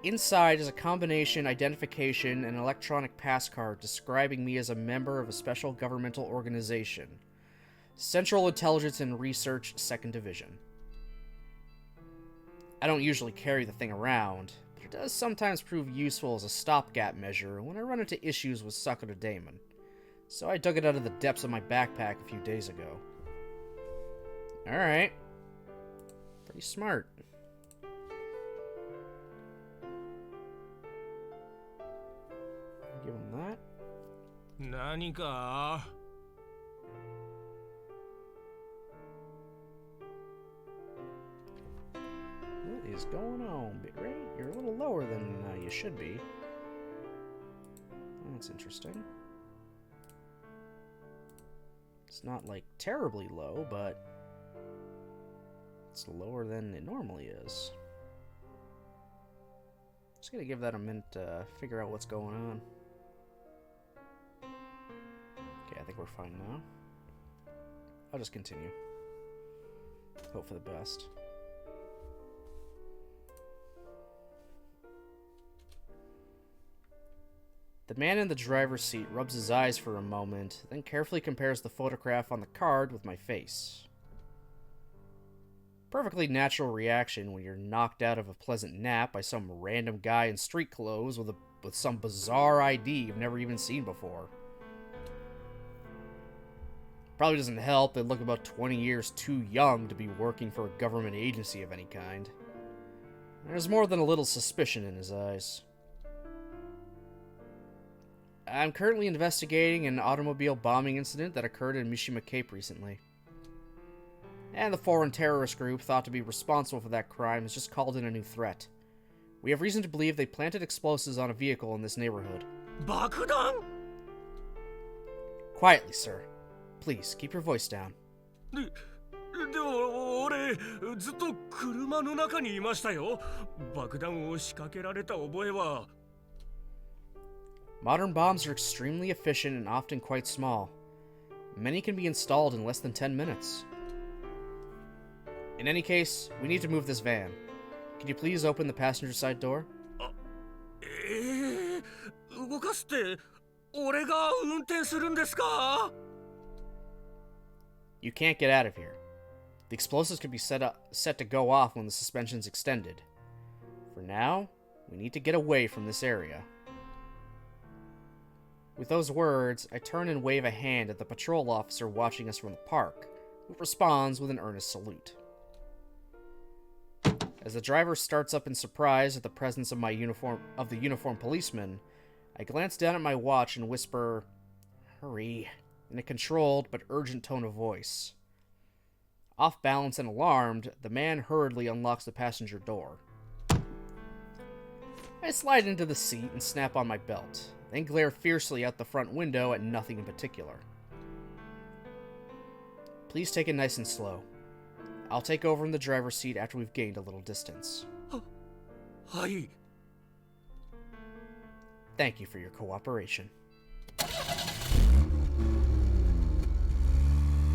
Inside is a combination identification and electronic pass card describing me as a member of a special governmental organization, Central Intelligence and Research 2nd Division. I don't usually carry the thing around, but it does sometimes prove useful as a stopgap measure when I run into issues with Sakura Daemon, so I dug it out of the depths of my backpack a few days ago. Alright. Pretty smart. Give him that. 何か? What is going on, bitrate? You're a little lower than you should be. That's interesting. It's not like terribly low, but it's lower than it normally is. Just gonna give that a minute to figure out what's going on. Okay, I think we're fine now. I'll just continue. Hope for the best. The man in the driver's seat rubs his eyes for a moment, then carefully compares the photograph on the card with my face. Perfectly natural reaction when you're knocked out of a pleasant nap by some random guy in street clothes with some bizarre ID you've never even seen before. Probably doesn't help they look about 20 years too young to be working for a government agency of any kind. There's more than a little suspicion in his eyes. I'm currently investigating an automobile bombing incident that occurred in Mishima Cape recently. And the foreign terrorist group thought to be responsible for that crime has just called in a new threat. We have reason to believe they planted explosives on a vehicle in this neighborhood. Bakudan? Quietly, sir. Please, keep your voice down. でも俺ずっと車の中にいましたよ。爆弾を仕掛けられた覚えは。Modern bombs are extremely efficient and often quite small. Many can be installed in less than 10 minutes. In any case, we need to move this van. Can you please open the passenger side door? 動かすって俺が運転するんですか? You can't get out of here. The explosives can be set to go off when the suspension's extended. For now, we need to get away from this area. With those words, I turn and wave a hand at the patrol officer watching us from the park, who responds with an earnest salute. As the driver starts up in surprise at the presence of the uniformed policeman, I glance down at my watch and whisper, "Hurry," in a controlled but urgent tone of voice. Off balance and alarmed, the man hurriedly unlocks the passenger door. I slide into the seat and snap on my belt, then glare fiercely out the front window at nothing in particular. Please take it nice and slow. I'll take over in the driver's seat after we've gained a little distance. はい。Thank you for your cooperation.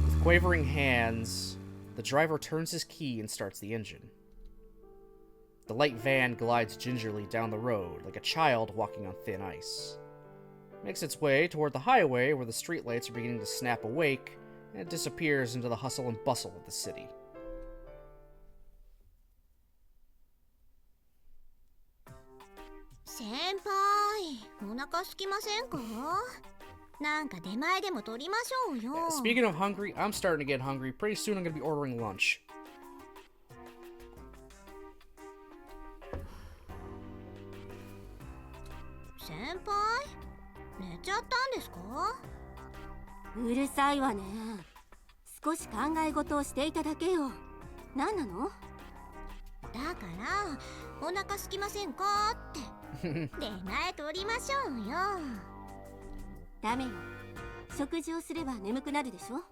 With quavering hands, the driver turns his key and starts the engine. The light van glides gingerly down the road like a child walking on thin ice. It makes its way toward the highway where the streetlights are beginning to snap awake, and it disappears into the hustle and bustle of the city. Speaking of hungry, I'm starting to get hungry. Pretty soon I'm going to be ordering lunch. Senpai? 寝ちゃったんですか? うるさいわね。少し考え事をしていただけよ。何なの? だから、お腹空きませんかって。出前取りましょうよ。ダメよ。食事をすれば眠くなるでしょ。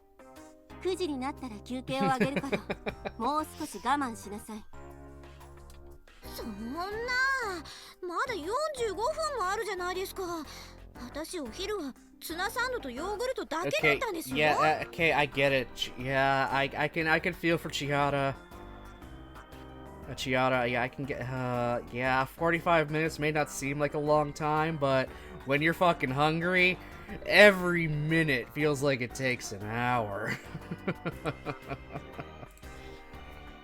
9時になったら休憩をあげるから、もう少し我慢しなさい。そんな、まだ45分もあるじゃないですか。私お昼はツナサンドとヨーグルトだけだったんですよ。Yeah, okay, I get it. Yeah, I can feel for Chihara. Chihara, yeah, I can get, yeah, 45 minutes may not seem like a long time, but when you're fucking hungry, every minute feels like it takes an hour.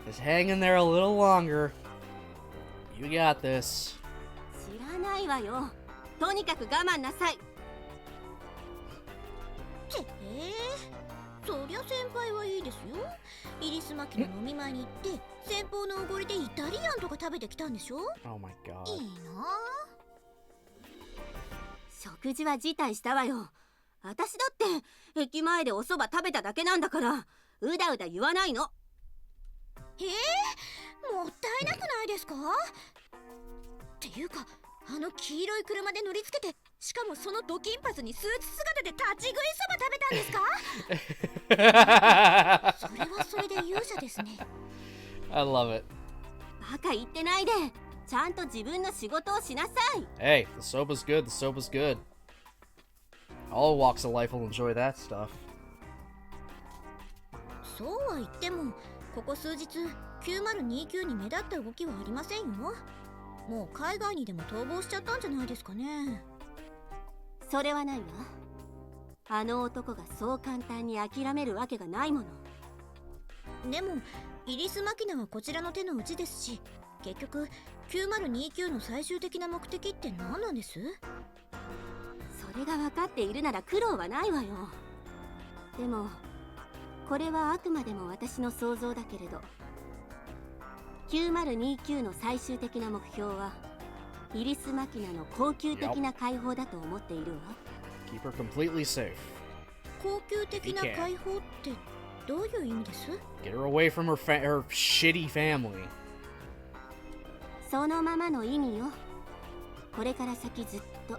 Just hang in there a little longer. You got this. 知らないわよ。とにかく我慢なさい。そりゃ先輩はいいですよ。イリスマキの飲み前に行って先方のおごりでイタリアンとか食べてきたんでしょ。 Oh my god. いいな。食事は辞退したわよ。私だって駅前でお蕎麦食べただけなんだから、うだうだ言わないの。もったいなくないですか？っていうか、あの黄色い車で乗りつけて、しかもそのドキンパスにスーツ姿で立ち食いそば食べたんですか？それはそれで勇者ですね。 I love it. バカ言ってないで、ちゃんと自分の仕事をしなさい。 Hey, the soap is good. The soap is good. All walks of life will enjoy that stuff. そうは言ってもここ数日9029に目立った動きはありませんよ。もう海外にでも逃亡しちゃったんじゃないですかね。それはないわ。あの男がそう簡単に諦めるわけがないもの。でもイリス・マキナはこちらの手の内ですし、結局9029の最終的な目的って何なんです？それが分かっているなら苦労はないわよ。でもこれはあくまでも私の想像だけれど、9029の最終的な目標はイリス・マキナの恒久的な解放だと思っているわ。 Keep her completely safe. 恒久的な解放ってどういう意味です？ Get her away from her shitty family. そのままの意味よ。これから先ずっと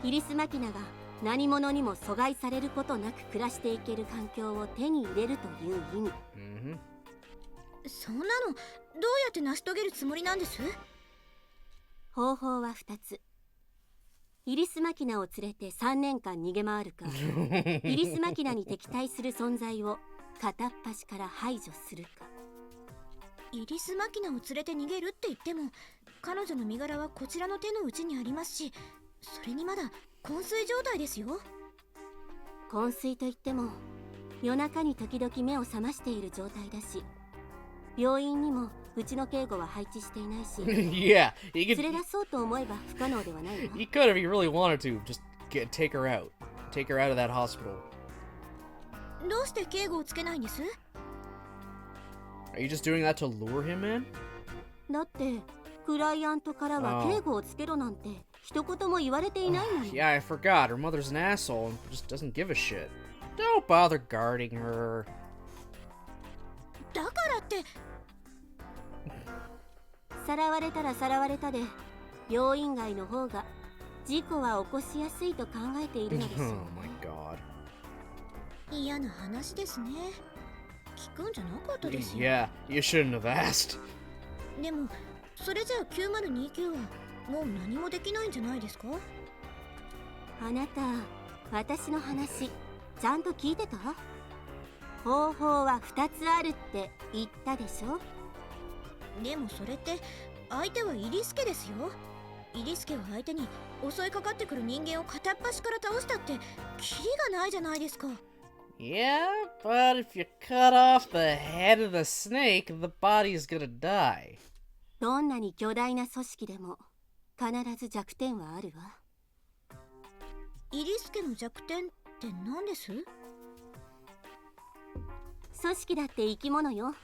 イリス・マキナが何者にも阻害されることなく暮らしていける環境を手に入れるという意味。そんなのどうやって成し遂げるつもりなんです？方法は2つ。イリス・マキナを連れて3年間逃げ回るか、イリス・マキナに敵対する存在を片っ端から排除するか。イリス・マキナを連れて逃げるって言っても彼女の身柄はこちらの手の内にありますし、それにまだ昏睡状態ですよ。昏睡といっても夜中に時々目を覚ましている状態だし、病院にもうちの警護は配置していないし、 Yeah, he 連れ could. 出そうと思えば不可能ではないわ。 He could if he really wanted to. Just take her out. Take her out of that hospital. どうして警護をつけないんです？ Are you just doing that to lure him in? だってクライアントからは警護をつけろなんて一言も言われていないのに。 Yeah, I forgot. Her mother's an asshole and just doesn't give a shit. Don't bother guarding her. だからってさらわれたらさらわれたで、病院外の方が事故は起こしやすいと考えているのでしょう。 Oh my god. 嫌な話ですね。聞くんじゃなかったですよ。 Yeah, you shouldn't have asked. でもそれじゃあ9029はもう何もできないんじゃないですか？あなた、私の話ちゃんと聞いてた？方法は2つあるって言ったでしょ。でもそれって相手はイリスケですよ。イリスケを相手に襲いかかってくる人間を片っ端から倒したってキリがないじゃないですか。 Yeah, but if you cut off the head of the snake, the body's gonna die. どんなに巨大な組織でも必ず弱点はあるわ。イリスケの弱点って何です？組織だって生き物よ。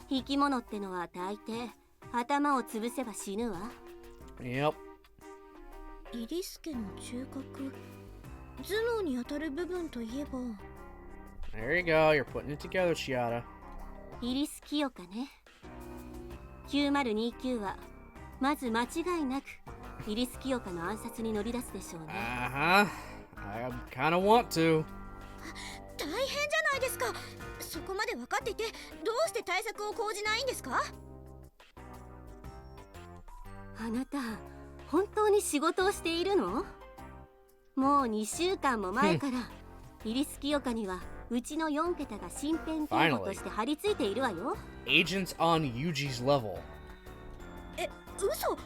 生き物ってのは大抵頭を潰せば死ぬわ。 Yep. イリスケの中核、頭脳に当たる部分といえば There you go. You're putting it together, Chiata. イリス清香ね。9029はまず間違いなくイリス清香の暗殺に乗り出すでしょうね。 Uh-huh. I kinda want to. 大変じゃないですか。そこまで分かっていてどうして対策を講じないんですか？あなた、本当に仕事をしているの？もう2週間も前からイリス清香にはうちの4桁が身辺警護として張り付いているわよ。 Agents on Yuji's level. え、嘘？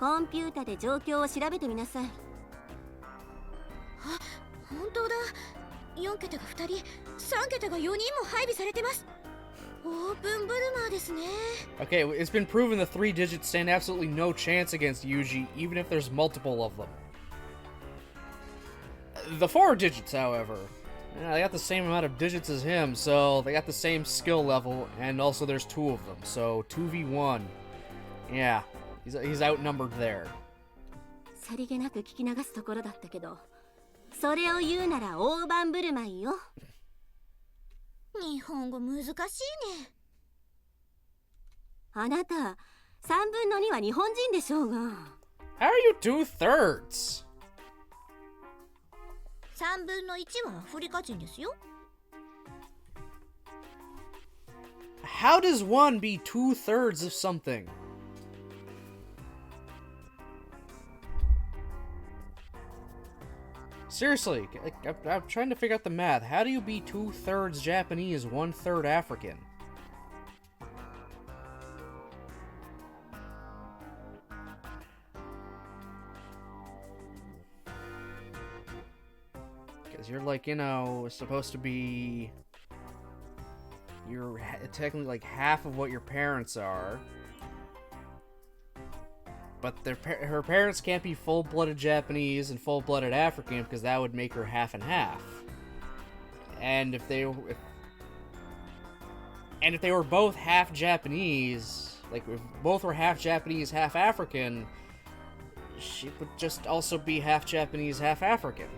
コンピュータで状況を調べてみなさい。あ、本当だ。4桁が2人、3桁が4人も配備されてます。オープンブルマーですね。 Okay, it's been proven the 3 digits stand absolutely no chance against Yuji, even if there's multiple of them. The 4 digits, however, they got the same amount of digits as him, so they got the same skill level, and also there's 2 of them, so 2v1. Yeah, he's outnumbered there. さりげなく聞き流すところだったけど、それを言うなら大盤振る舞いよ。日本語難しいね。あなた、3分の2は日本人でしょうが。 How are you 2/3? 3分の1はアフリカ人ですよ。 How does one be 2/3 of something? Seriously, I'm trying to figure out the math. How do you be 2/3 Japanese, 1/3 African? Because you're like, you know, supposed to be... You're technically like half of what your parents are. But her parents can't be full-blooded Japanese and full-blooded African because that would make her half and half. And if they were both half Japanese, like if both were half Japanese, half African, she would just also be half Japanese, half African.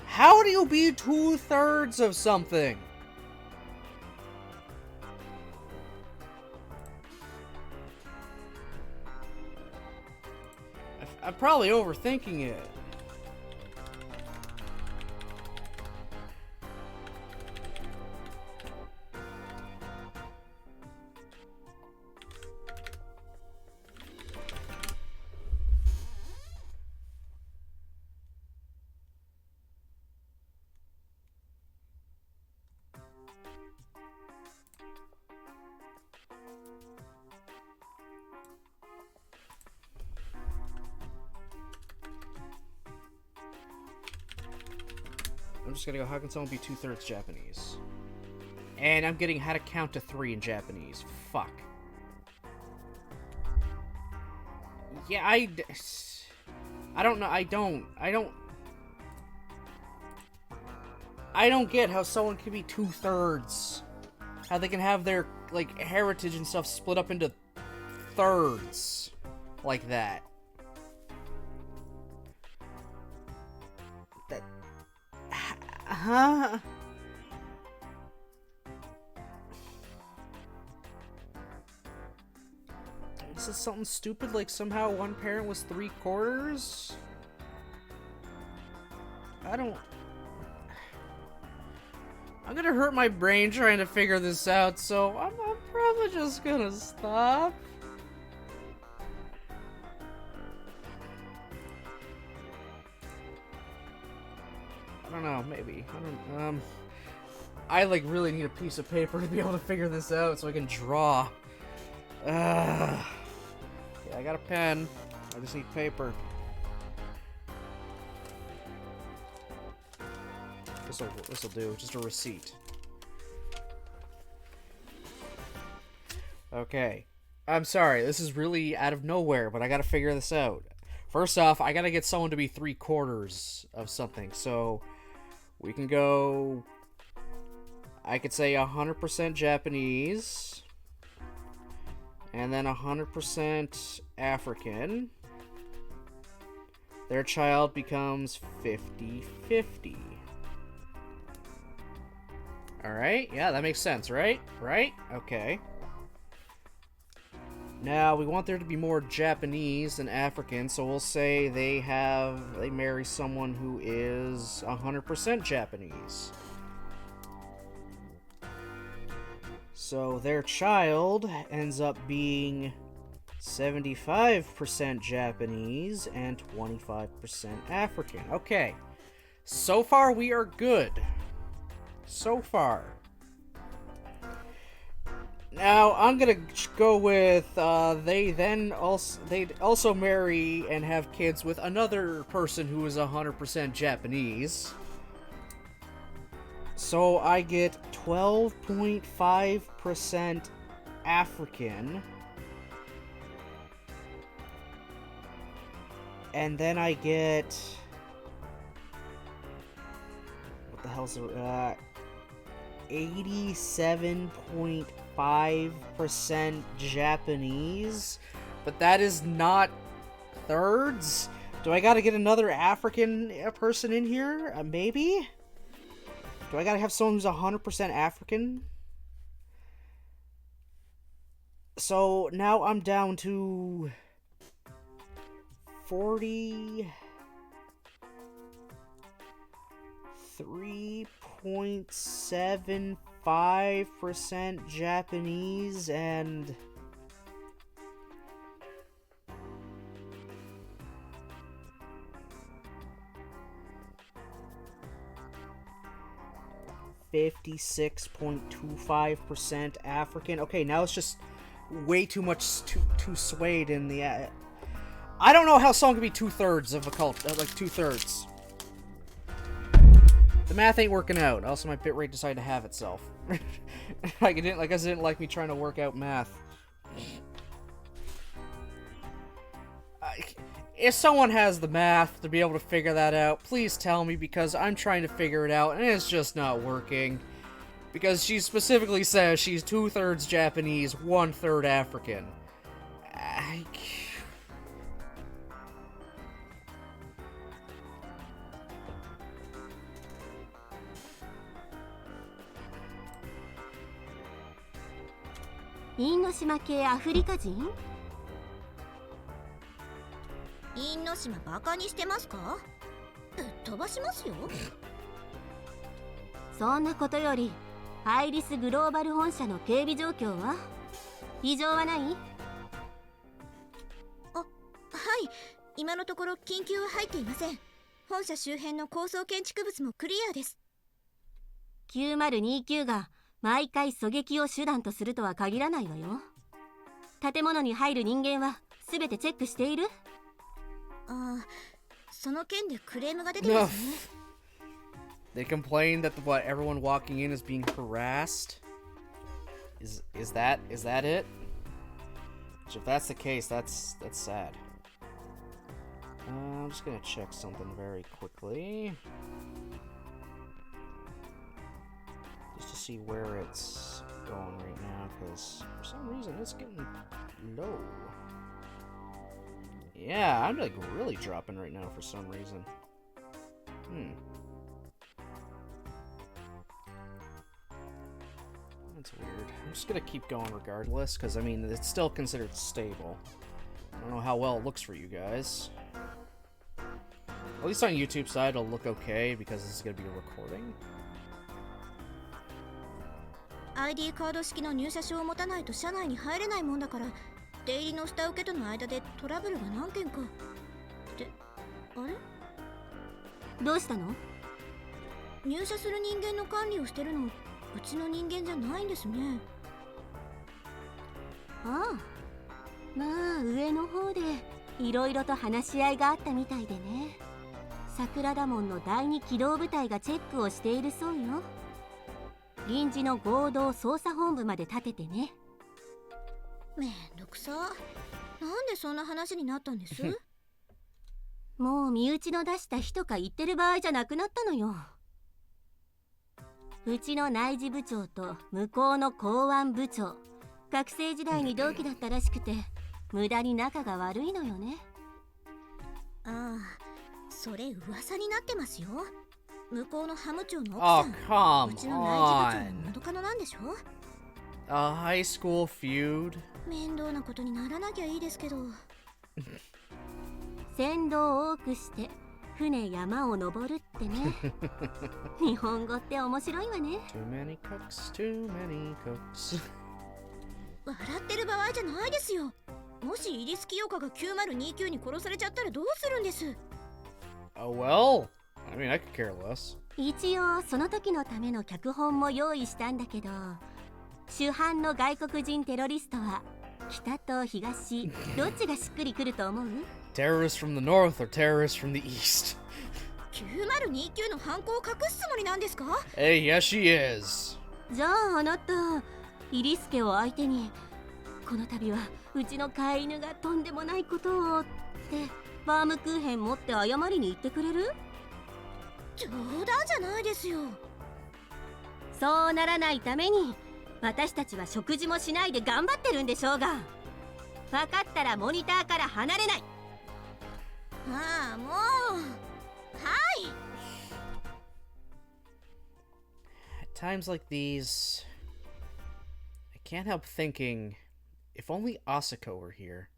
How do you be 2/3 of something? I'm probably overthinking it. I'm just gonna go, how can someone be 2/3 Japanese? And I'm getting how to count to 3 in Japanese. Fuck. Yeah, I don't know, I don't get how someone can be 2/3. How they can have their, like, heritage and stuff split up into thirds. Like that. Huh? Is this something stupid like somehow one parent was 3/4? I'm gonna hurt my brain trying to figure this out, so I'm probably just gonna stop. I don't know, maybe. I like really need a piece of paper to be able to figure this out so I can draw. Yeah, I got a pen. I just need paper. This'll do. Just a receipt. Okay. I'm sorry, this is really out of nowhere, but I gotta figure this out. First off, I gotta get someone to be 3/4 of something, so we can go... I could say 100% Japanese, and then 100% African. Their child becomes 50-50. Alright, yeah, that makes sense, right? Right? Okay. Now, we want there to be more Japanese than African, so we'll say they marry someone who is 100% Japanese. So their child ends up being 75% Japanese and 25% African. Okay. So far, we are good. So far. Now, I'm gonna go with, they'd also marry and have kids with another person who is 100% Japanese. So I get 12.5% African. And then I get... What the hell's the... 87.5% Japanese, but that is not thirds. Do I gotta get another African person in here? Maybe? Do I gotta have someone who's 100% African? So now I'm down to 40... 3.75% Japanese and 56.25% African. Okay, now it's just way too much too swayed in the. I don't know how someone can be 2/3 of a cult, like 2/3. The math ain't working out. Also, my bitrate decided to have itself. I guess it didn't like me trying to work out math. If someone has the math to be able to figure that out, please tell me, because I'm trying to figure it out and it's just not working. Because she specifically says she's 2/3 Japanese, 1/3 African.因島系アフリカ人？因島バカにしてますか？ぶっ飛ばしますよ。そんなことよりアイリスグローバル本社の警備状況は？異常はない？はい、今のところ緊急は入っていません。本社周辺の高層建築物もクリアです。9029が毎回狙撃を手段とするとは限らないわよ。建物に入る人間は全てチェックしている？その件でクレームが出てますね。They complain that everyone walking in is being harassed. Is that it? Which, if that's the case, that's sad. I'm just gonna check something very quickly, just to see where it's going right now, because for some reason it's getting low. Yeah, I'm like really dropping right now for some reason. That's weird. I'm just gonna keep going regardless, because I mean, it's still considered stable. I don't know how well it looks for you guys. At least on YouTube side, it'll look okay, because this is gonna be a recording. ID カード式の入社証を持たないと社内に入れないもんだから、出入りの下請けとの間でトラブルが何件か。ってあれ？どうしたの？入社する人間の管理をしてるの、うちの人間じゃないんですね。ああ、まあ上の方でいろいろと話し合いがあったみたいでね。桜田門の第二機動部隊がチェックをしているそうよ。臨時の合同捜査本部まで立ててね。めんどくさ。なんでそんな話になったんです？もう身内の出した日とか言ってる場合じゃなくなったのよ。うちの内事部長と向こうの公安部長、学生時代に同期だったらしくて、無駄に仲が悪いのよね。ああ、それ噂になってますよ。向こうのハム長の奥さん、うちの内事部長の元カノなんでしょ？ A high school feud? 面倒なことにならなきゃいいですけど。船頭を多くして船山を登るってね。日本語って面白いわね。Too many cooks, too many cooks. 笑ってる場合じゃないですよ。もしイリス清香が9029に殺されちゃったらどうするんです？ Oh well, I mean, I could care less. 一応その時のための脚本も用意したんだけど、主犯の外国人テロリストは北と東どっちがしっくりくると思う？ Terrorists from the north or terrorists from the east? 9029の犯行を隠すつもりなんですか？ Hey, yes she is. じゃああなた、イリスケを相手にこの度はうちの飼い犬がとんでもないことをってバームクーヘン持って謝りに行ってくれる？冗談じゃないですよ。そうならないために私たちは食事もしないで頑張ってるんでしょうが。分かったらモニターから離れない。ああ、もう。はい。 At times like these, I can't help thinking, if only Asako were here.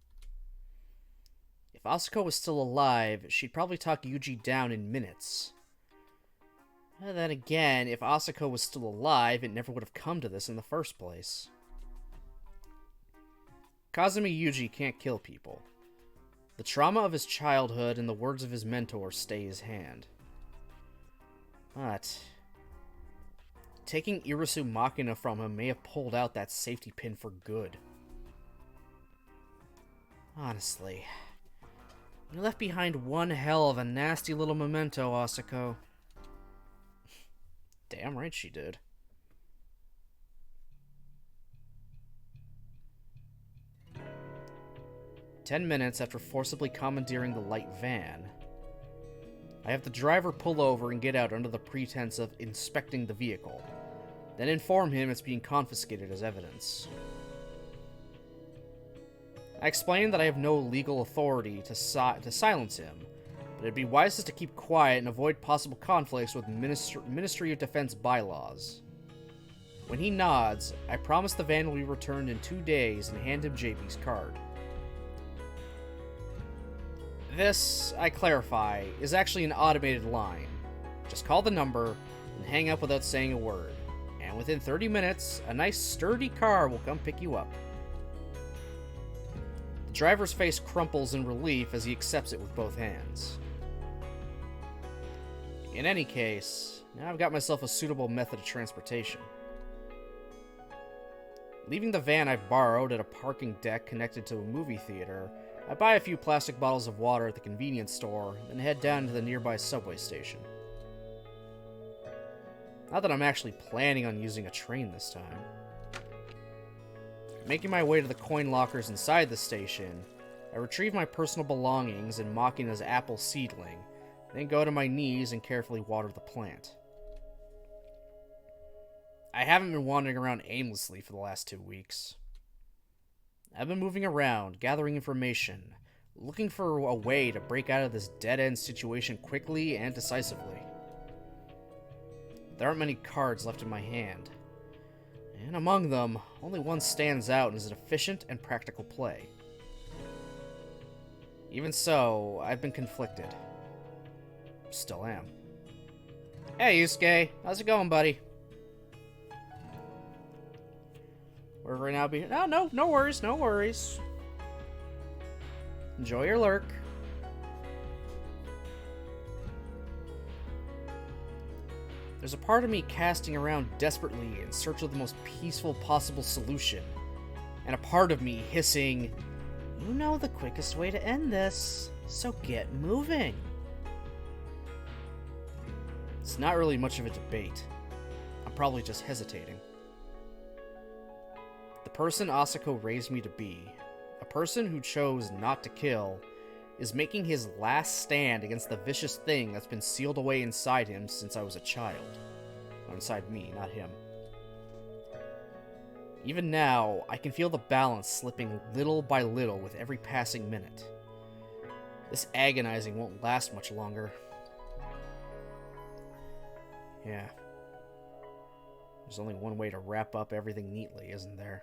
If Asako was still alive, she'd probably talk Yuji down in minutes. And then again, if Asako was still alive, it never would have come to this in the first place. Kazumi Yuji can't kill people. The trauma of his childhood and the words of his mentor stay his hand. But taking Irisu Makina from him may have pulled out that safety pin for good. Honestly, you left behind one hell of a nasty little memento, Asako. Damn right she did. "10 minutes after forcibly commandeering the light van, I have the driver pull over and get out under the pretense of inspecting the vehicle, then inform him it's being confiscated as evidence. I explain that I have no legal authority to silence him, but it'd be wisest to keep quiet and avoid possible conflicts with Ministry of Defense bylaws. When he nods, I promise the van will be returned in 2 days and hand him JB's card. This, I clarify, is actually an automated line. Just call the number and hang up without saying a word, and within 30 minutes, a nice sturdy car will come pick you up." The driver's face crumples in relief as he accepts it with both hands. In any case, now I've got myself a suitable method of transportation. Leaving the van I've borrowed at a parking deck connected to a movie theater, I buy a few plastic bottles of water at the convenience store, then head down to the nearby subway station. Not that I'm actually planning on using a train this time. Making my way to the coin lockers inside the station, I retrieve my personal belongings and Makina's apple seedling, then go to my knees and carefully water the plant. I haven't been wandering around aimlessly for the last 2 weeks. I've been moving around, gathering information, looking for a way to break out of this dead-end situation quickly and decisively. There aren't many cards left in my hand, and among them, only one stands out and is an efficient and practical play. Even so, I've been conflicted. Still am. "Hey, Yusuke. How's it going, buddy?" We're right now being... No worries, no worries. Enjoy your lurk. There's a part of me casting around desperately in search of the most peaceful possible solution, and a part of me hissing, "You know the quickest way to end this, so get moving." It's not really much of a debate. I'm probably just hesitating. The person Asako raised me to be, a person who chose not to kill, is making his last stand against the vicious thing that's been sealed away inside him since I was a child. Inside me, not him. Even now, I can feel the balance slipping little by little with every passing minute. This agonizing won't last much longer. Yeah. There's only one way to wrap up everything neatly, isn't there?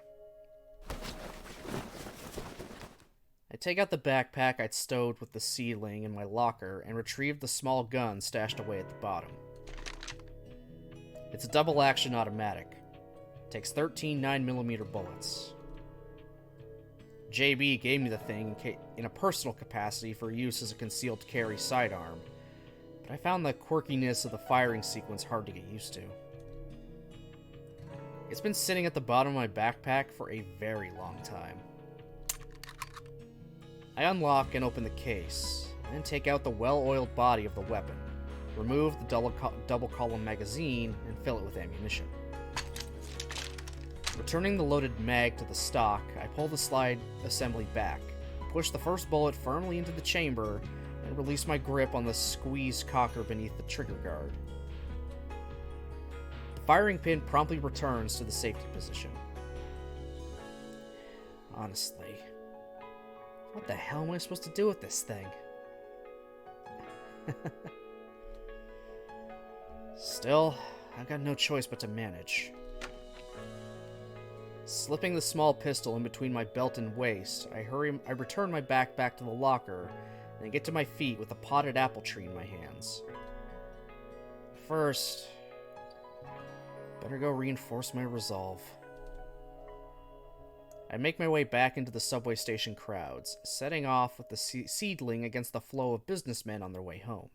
I take out the backpack I'd stowed with the seedling in my locker and retrieve the small gun stashed away at the bottom. It's a double-action automatic. It takes 13 9mm bullets. JB gave me the thing in a personal capacity for use as a concealed carry sidearm, but I found the quirkiness of the firing sequence hard to get used to. It's been sitting at the bottom of my backpack for a very long time. I unlock and open the case, and then take out the well-oiled body of the weapon, remove the double-column magazine, and fill it with ammunition. Returning the loaded mag to the stock, I pull the slide assembly back, push the first bullet firmly into the chamber, and release my grip on the squeeze cocker beneath the trigger guard. The firing pin promptly returns to the safety position. Honestly, what the hell am I supposed to do with this thing? Still, I've got no choice but to manage. Slipping the small pistol in between my belt and waist, I return my backpack to the locker, and get to my feet with a potted apple tree in my hands. first, better go reinforce my resolve. I make my way back into the subway station crowds, setting off with the seedling against the flow of businessmen on their way home.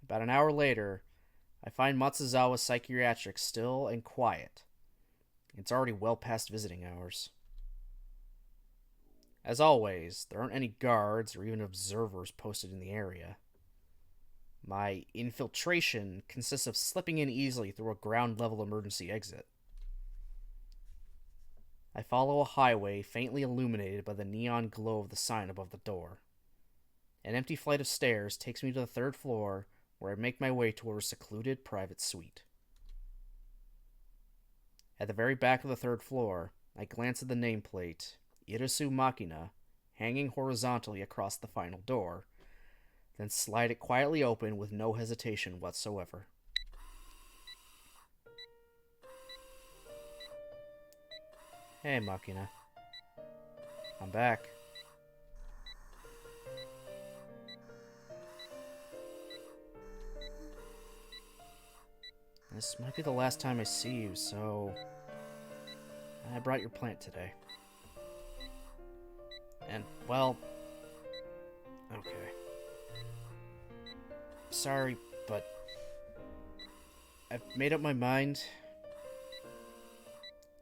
About an hour later, I find Matsuzawa Psychiatric still and quiet. It's already well past visiting hours. As always, there aren't any guards or even observers posted in the area. My infiltration consists of slipping in easily through a ground-level emergency exit. I follow a highway faintly illuminated by the neon glow of the sign above the door. An empty flight of stairs takes me to the 3rd floor, where I make my way toward a secluded private suite. At the very back of the 3rd floor, I glance at the nameplate, Irisu Makina, hanging horizontally across the final door, then slide it quietly open with no hesitation whatsoever. Hey, Makina. I'm back. This might be the last time I see you, so I brought your plant today. And, well, okay. Sorry, but I've made up my mind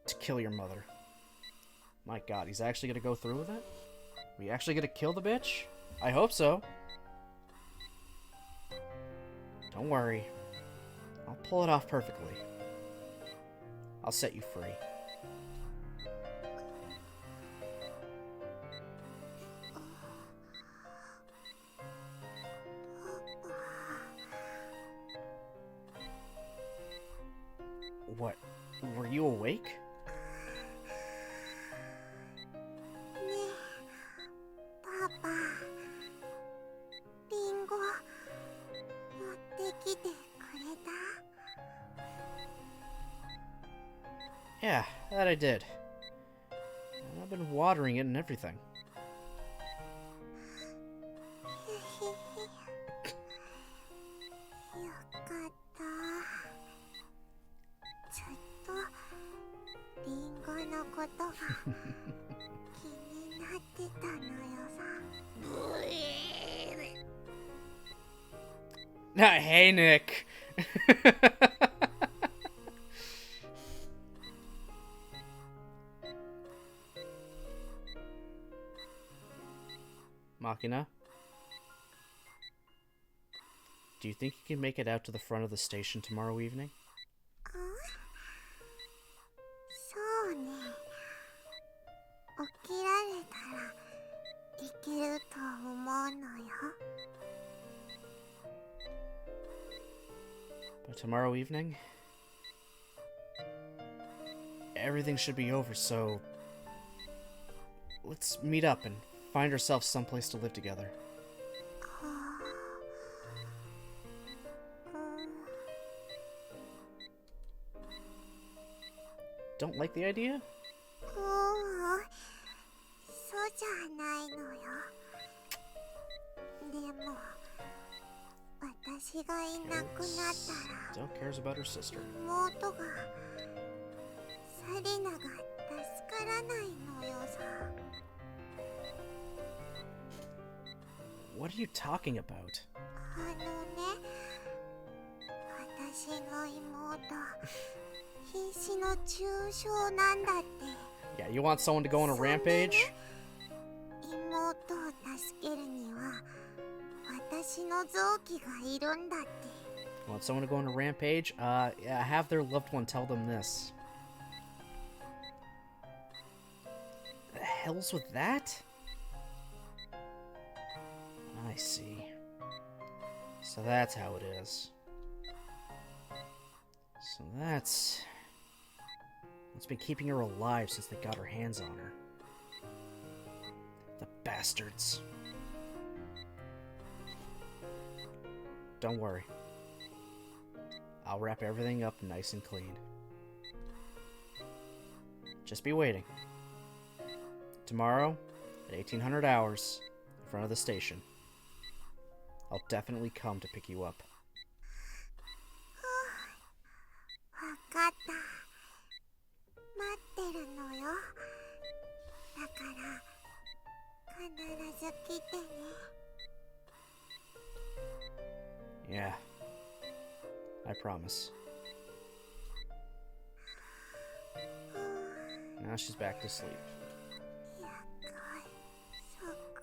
to kill your mother. My god, he's actually gonna go through with it? Are we actually gonna kill the bitch? I hope so. Don't worry. I'll pull it off perfectly. I'll set you free. What? Were you awake? ねえパパリンゴ持ってきてくれた Yeah, that I did. I've been watering it and everything. よかったずっとリンゴのことが気になってたのよさ Hey, Nick. Makina? Do you think you can make it out to the front of the station tomorrow evening? そうね起きられたらいけると思うのよ But tomorrow evening? Everything should be over, so let's meet up and find ourselves someplace to live together. うん Don't like the idea? そうじゃないのよでも私がいなくなったら Still cares about her sister. 妹がサリナが助からないのよさ What are you talking about? ね私の妹瀕死の重傷なんだって Yeah, you want someone to go on a rampage? 妹を助けるには私の臓器がいるんだって You want someone to go on a rampage? Yeah, have their loved one tell them this. The hell's with that? I see. So that's how it is. So that's what's been keeping her alive since they got her hands on her. The bastards. Don't worry. I'll wrap everything up nice and clean. Just be waiting. Tomorrow, at 1800 hours, in front of the station. I'll definitely come to pick you up. わかった。待ってるのよ。だから必ず来てね。Yeah, I promise. Now she's back to sleep. やっかい、そっか。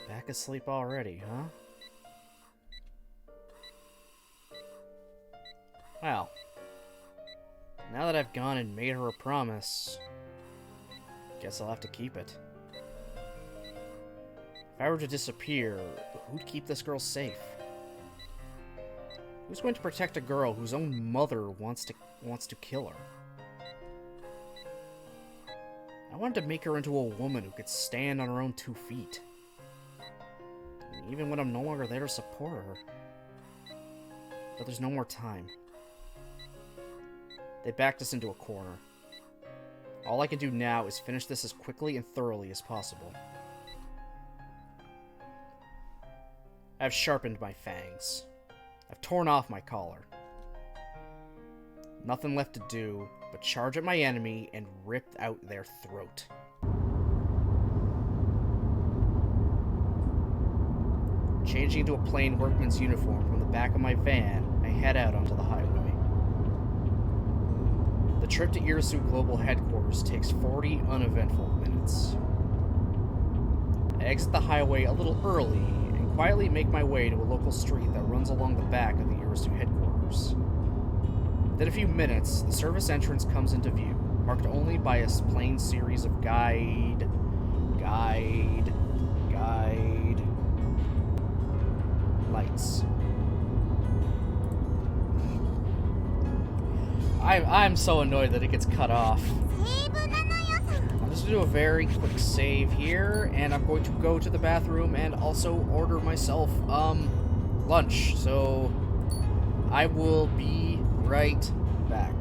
Back asleep already, huh? Well, now that I've gone and made her a promise, guess I'll have to keep it. If I were to disappear, who'd keep this girl safe? Who's going to protect a girl whose own mother wants to kill her? I wanted to make her into a woman who could stand on her own 2 feet. Even when I'm no longer there to support her. But there's no more time. They backed us into a corner. All I can do now is finish this as quickly and thoroughly as possible. I've sharpened my fangs. I've torn off my collar. Nothing left to do but charge at my enemy and rip out their throat. Changing into a plain workman's uniform from the back of my van, I head out onto the highway. The trip to Irisu Global Headquarters takes 40 uneventful minutes. I exit the highway a little early and quietly make my way to a local street that runs along the back of the Irisu Headquarters. Within a few minutes, the service entrance comes into view, marked only by a plain series of guide lights. I'm so annoyed that it gets cut off. I'm just gonna do a very quick save here, and I'm going to go to the bathroom and also order myself lunch. So I will be right back.